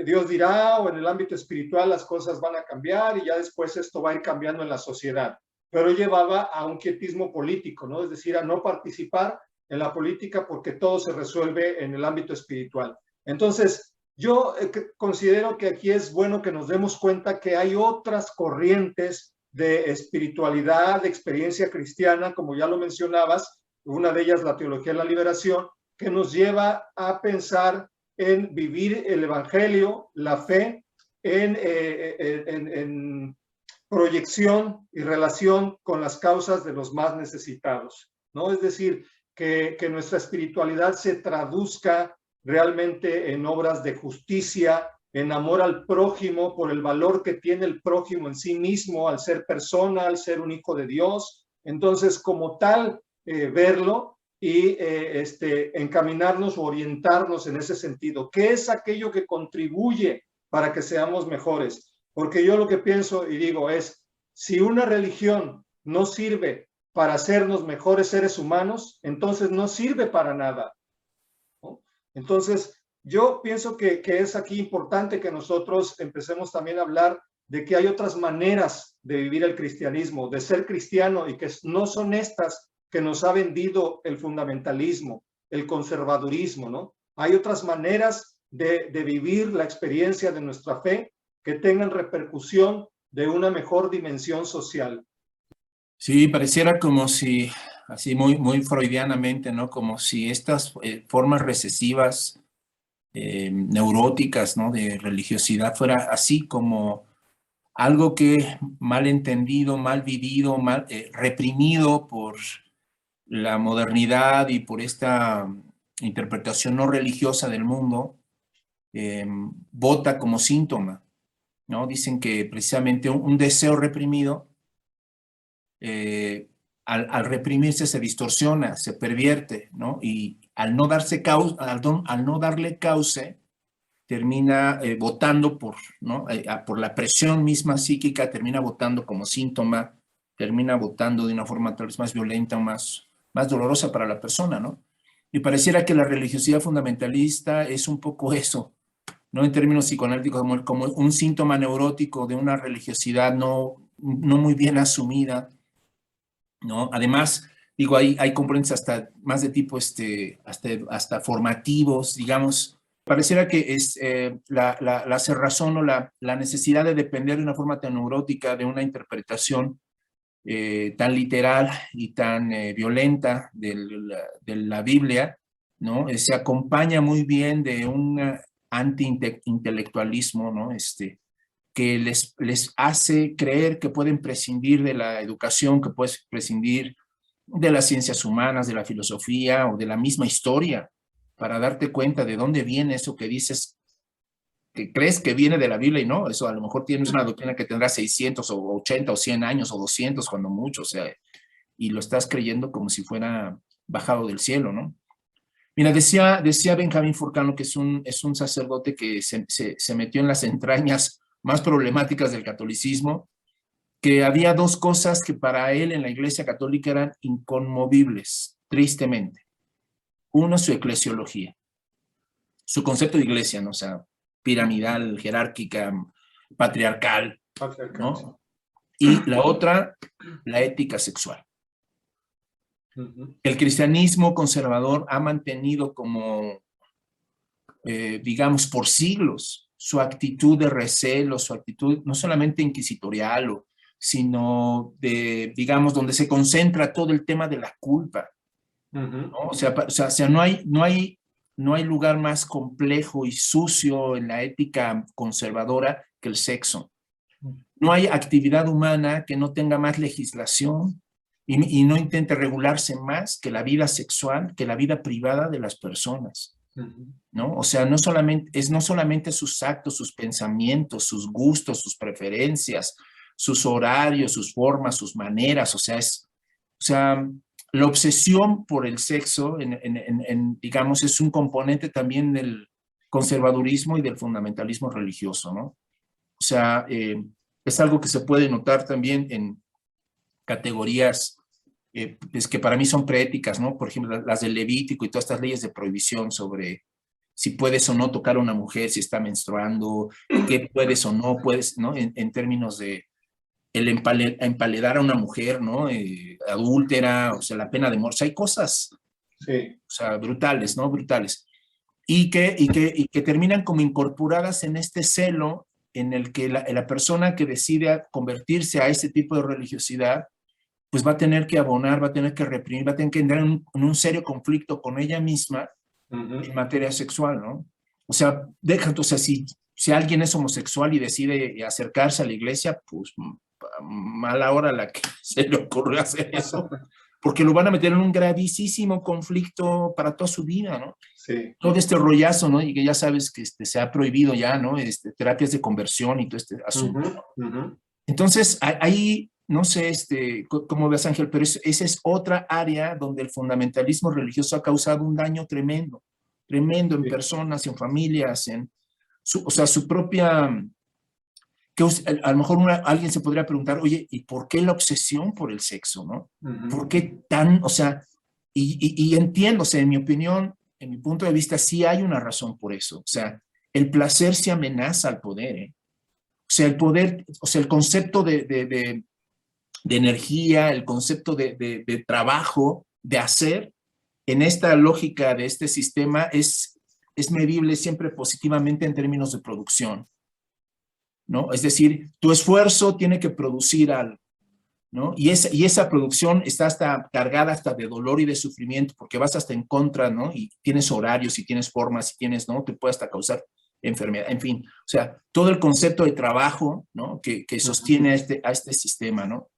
Dios dirá, o en el ámbito espiritual las cosas van a cambiar y ya después esto va a ir cambiando en la sociedad. Pero llevaba a un quietismo político, ¿no? Es decir, a no participar en la política porque todo se resuelve en el ámbito espiritual. Entonces, yo considero que aquí es bueno que nos demos cuenta que hay otras corrientes de espiritualidad, de experiencia cristiana, como ya lo mencionabas, una de ellas la teología de la liberación, que nos lleva a pensar en vivir el evangelio, la fe, en proyección y relación con las causas de los más necesitados, ¿no? Es decir, que nuestra espiritualidad se traduzca realmente en obras de justicia, en amor al prójimo, por el valor que tiene el prójimo en sí mismo, al ser persona, al ser un hijo de Dios. Entonces, como tal, verlo y encaminarnos o orientarnos en ese sentido. ¿Qué es aquello que contribuye para que seamos mejores? Porque yo lo que pienso y digo es, si una religión no sirve para hacernos mejores seres humanos, entonces no sirve para nada, ¿no? Entonces, yo pienso que es aquí importante que nosotros empecemos también a hablar de que hay otras maneras de vivir el cristianismo, de ser cristiano, y que no son estas que nos ha vendido el fundamentalismo, el conservadurismo, ¿no? Hay otras maneras de vivir la experiencia de nuestra fe que tengan repercusión de una mejor dimensión social. Sí, pareciera como si, así muy freudianamente, ¿no? Como si estas formas recesivas, neuróticas, ¿no? De religiosidad fuera así como algo que mal entendido, mal vivido, mal reprimido por la modernidad y por esta interpretación no religiosa del mundo, bota como síntoma, ¿no? Dicen que precisamente un deseo reprimido, al reprimirse se distorsiona, se pervierte, ¿no? Y al no darle cauce, termina votando ¿no? Por la presión misma psíquica, termina votando como síntoma, termina votando de una forma tal vez más violenta o más dolorosa para la persona, ¿no? Y pareciera que la religiosidad fundamentalista es un poco eso, ¿no? En términos psicoanalíticos, como un síntoma neurótico de una religiosidad no muy bien asumida, ¿no? Además, digo, hay componentes hasta más de tipo, hasta formativos, digamos. Pareciera que es la cerrazón o la necesidad de depender de una forma tan neurótica de una interpretación tan literal y tan violenta de la Biblia, ¿no? Se acompaña muy bien de un anti-intelectualismo, ¿no? Que les hace creer que pueden prescindir de la educación, que pueden prescindir de las ciencias humanas, de la filosofía o de la misma historia, para darte cuenta de dónde viene eso que dices, que crees que viene de la Biblia y no, eso a lo mejor tienes una doctrina que tendrá 600 o 80 o 100 años o 200 cuando mucho, o sea, y lo estás creyendo como si fuera bajado del cielo, ¿no? Mira, decía Benjamín Furcano, que es un sacerdote que se metió en las entrañas más problemáticas del catolicismo, que había dos cosas que para él en la Iglesia Católica eran inconmovibles, tristemente. Uno, su eclesiología, su concepto de iglesia, ¿no? O sea, piramidal, jerárquica, patriarcal, ¿no? Y la otra, la ética sexual. El cristianismo conservador ha mantenido como, digamos, por siglos, su actitud de recelo, su actitud no solamente inquisitorial, sino de, digamos, donde se concentra todo el tema de la culpa, ¿no? O sea, no hay lugar más complejo y sucio en la ética conservadora que el sexo. No hay actividad humana que no tenga más legislación y no intente regularse más que la vida sexual, que la vida privada de las personas, ¿no? O sea, no solamente sus actos, sus pensamientos, sus gustos, sus preferencias, sus horarios, sus formas, sus maneras, o sea, la obsesión por el sexo, digamos, es un componente también conservadurismo y del fundamentalismo religioso, ¿no? O sea, es algo que se puede notar también en categorías pues que para mí son preéticas, ¿no? Por ejemplo, las del Levítico y todas estas leyes de prohibición sobre si puedes o no tocar a una mujer, si está menstruando, qué puedes o no puedes, ¿no? En términos de empaledar a una mujer, ¿no? Adúltera, o sea, la pena de muerte. O sea, hay cosas, Sí. o sea, brutales, ¿no? Brutales. Y que terminan como incorporadas en este celo en el que la persona que decide convertirse a ese tipo de religiosidad, pues va a tener que abonar, va a tener que reprimir, va a tener que entrar en un serio conflicto con ella misma en materia sexual, ¿no? O sea, o sea, si alguien es homosexual y decide acercarse a la iglesia, pues mala hora la que se le ocurrió hacer eso, porque lo van a meter en un gravísimo conflicto para toda su vida, ¿no? Sí. Todo este rollazo, ¿no? Y que ya sabes que se ha prohibido ya, ¿no? Terapias de conversión y todo este asunto. Entonces, ahí, no sé, cómo ves, Ángel, pero esa es otra área donde el fundamentalismo religioso ha causado un daño tremendo, tremendo en personas, en familias, o sea, su propia, que a lo mejor alguien se podría preguntar, oye, ¿y por qué la obsesión por el sexo, no? ¿Por qué tan, o sea, y entiendo, o sea, en mi opinión, en mi punto de vista, sí hay una razón por eso, o sea, el placer se amenaza al poder, ¿eh? O sea, el poder, o sea, el concepto de energía, el concepto de trabajo, de hacer, en esta lógica de este sistema es medible siempre positivamente en términos de producción, ¿no? Es decir, tu esfuerzo tiene que producir algo, ¿no? Y esa producción está hasta cargada hasta de dolor y de sufrimiento, porque vas hasta en contra, ¿no? Y tienes horarios, y tienes formas, y tienes, ¿no? Te puede hasta causar enfermedad, en fin. O sea, todo el concepto de trabajo, ¿no? Que sostiene a este sistema, ¿no?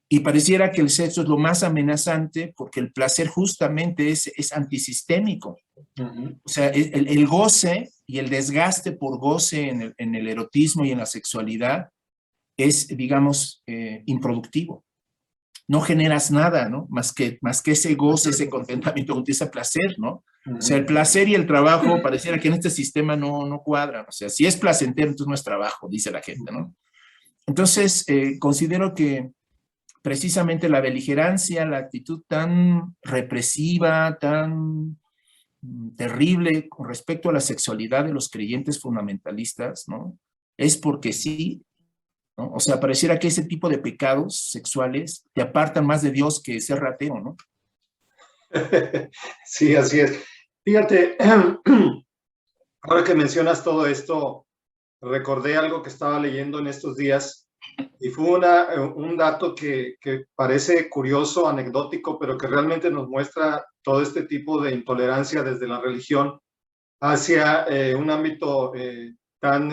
Y pareciera que el sexo es lo más amenazante porque el placer justamente es antisistémico. O sea, el goce y el desgaste por goce en el erotismo y en la sexualidad es, digamos, improductivo. No generas nada, ¿no? Más que ese goce, ese contentamiento, ese placer, ¿no? O sea, el placer y el trabajo pareciera que en este sistema no cuadran. O sea, si es placentero, entonces no es trabajo, dice la gente, ¿no? Entonces, considero que precisamente la beligerancia, la actitud tan represiva, tan terrible con respecto a la sexualidad de los creyentes fundamentalistas, ¿no? Es porque sí, ¿no? O sea, pareciera que ese tipo de pecados sexuales te apartan más de Dios que ser rateo, ¿no? Sí, así es. Fíjate, ahora que mencionas todo esto, recordé algo que estaba leyendo en estos días y fue un dato que parece curioso, anecdótico, pero que realmente nos muestra todo este tipo de intolerancia desde la religión hacia un ámbito tan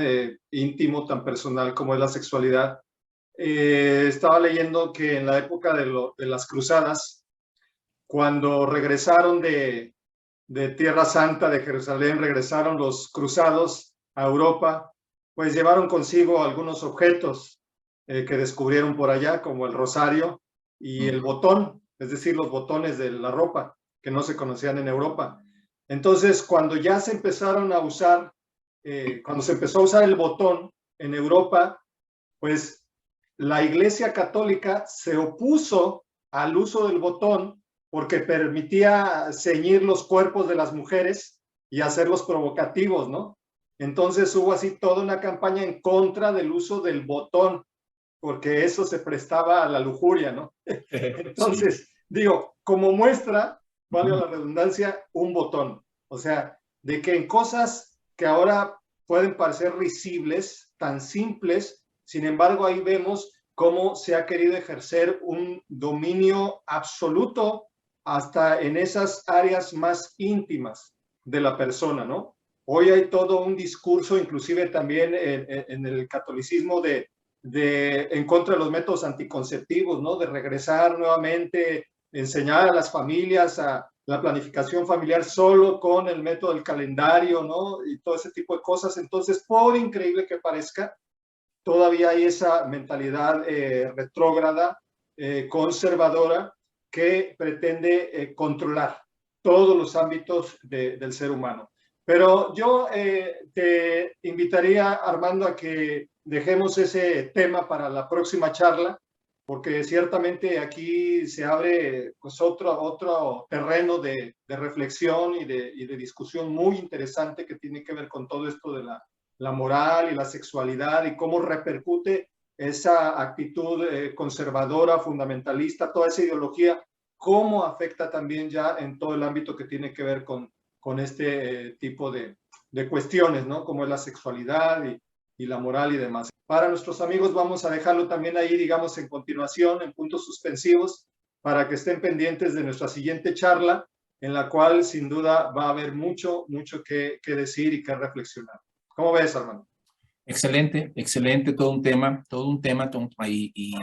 íntimo, tan personal como es la sexualidad. Estaba leyendo que en la época de las cruzadas, cuando regresaron de Tierra Santa, de Jerusalén, regresaron los cruzados a Europa, pues llevaron consigo algunos objetos que descubrieron por allá, como el rosario y el botón, es decir, los botones de la ropa que no se conocían en Europa. Entonces, cuando ya se empezaron a usar, cuando se empezó a usar el botón en Europa, pues la Iglesia Católica se opuso al uso del botón porque permitía ceñir los cuerpos de las mujeres y hacerlos provocativos, ¿no? Entonces hubo así toda una campaña en contra del uso del botón, porque eso se prestaba a la lujuria, ¿no? Entonces, sí, digo, como muestra, valga la redundancia, un botón. O sea, de que en cosas que ahora pueden parecer risibles, tan simples, sin embargo, ahí vemos cómo se ha querido ejercer un dominio absoluto hasta en esas áreas más íntimas de la persona, ¿no? Hoy hay todo un discurso, inclusive también en el catolicismo, en contra de los métodos anticonceptivos, ¿no? De regresar nuevamente, enseñar a las familias a la planificación familiar solo con el método del calendario, ¿no? Y todo ese tipo de cosas. Entonces, por increíble que parezca, todavía hay esa mentalidad retrógrada, conservadora, que pretende controlar todos los ámbitos del ser humano. Pero yo te invitaría, Armando, a que dejemos ese tema para la próxima charla, porque ciertamente aquí se abre pues otro terreno de reflexión y de discusión muy interesante que tiene que ver con todo esto de la moral y la sexualidad y cómo repercute esa actitud conservadora, fundamentalista, toda esa ideología, cómo afecta también ya en todo el ámbito que tiene que ver con este tipo de cuestiones, ¿no? Como es la sexualidad y la moral y demás. Para nuestros amigos vamos a dejarlo también ahí, digamos, en continuación, en puntos suspensivos, para que estén pendientes de nuestra siguiente charla, en la cual sin duda va a haber mucho que decir y que reflexionar. ¿Cómo ves, Armando? Excelente, excelente, todo un tema, y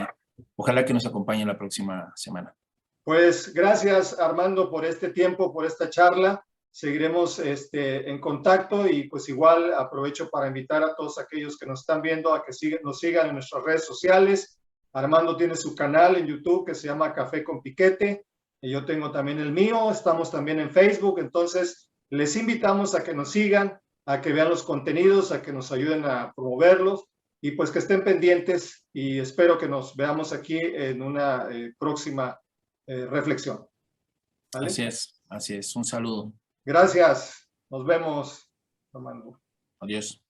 ojalá que nos acompañe la próxima semana. Pues gracias, Armando, por este tiempo, por esta charla. Seguiremos en contacto y pues igual aprovecho para invitar a todos aquellos que nos están viendo a que nos sigan en nuestras redes sociales. Armando tiene su canal en YouTube que se llama Café con Piquete y yo tengo también el mío. Estamos también en Facebook, entonces les invitamos a que nos sigan, a que vean los contenidos, a que nos ayuden a promoverlos y pues que estén pendientes y espero que nos veamos aquí en una próxima reflexión. ¿Vale? Así es. Un saludo. Gracias. Nos vemos, Armando. Adiós.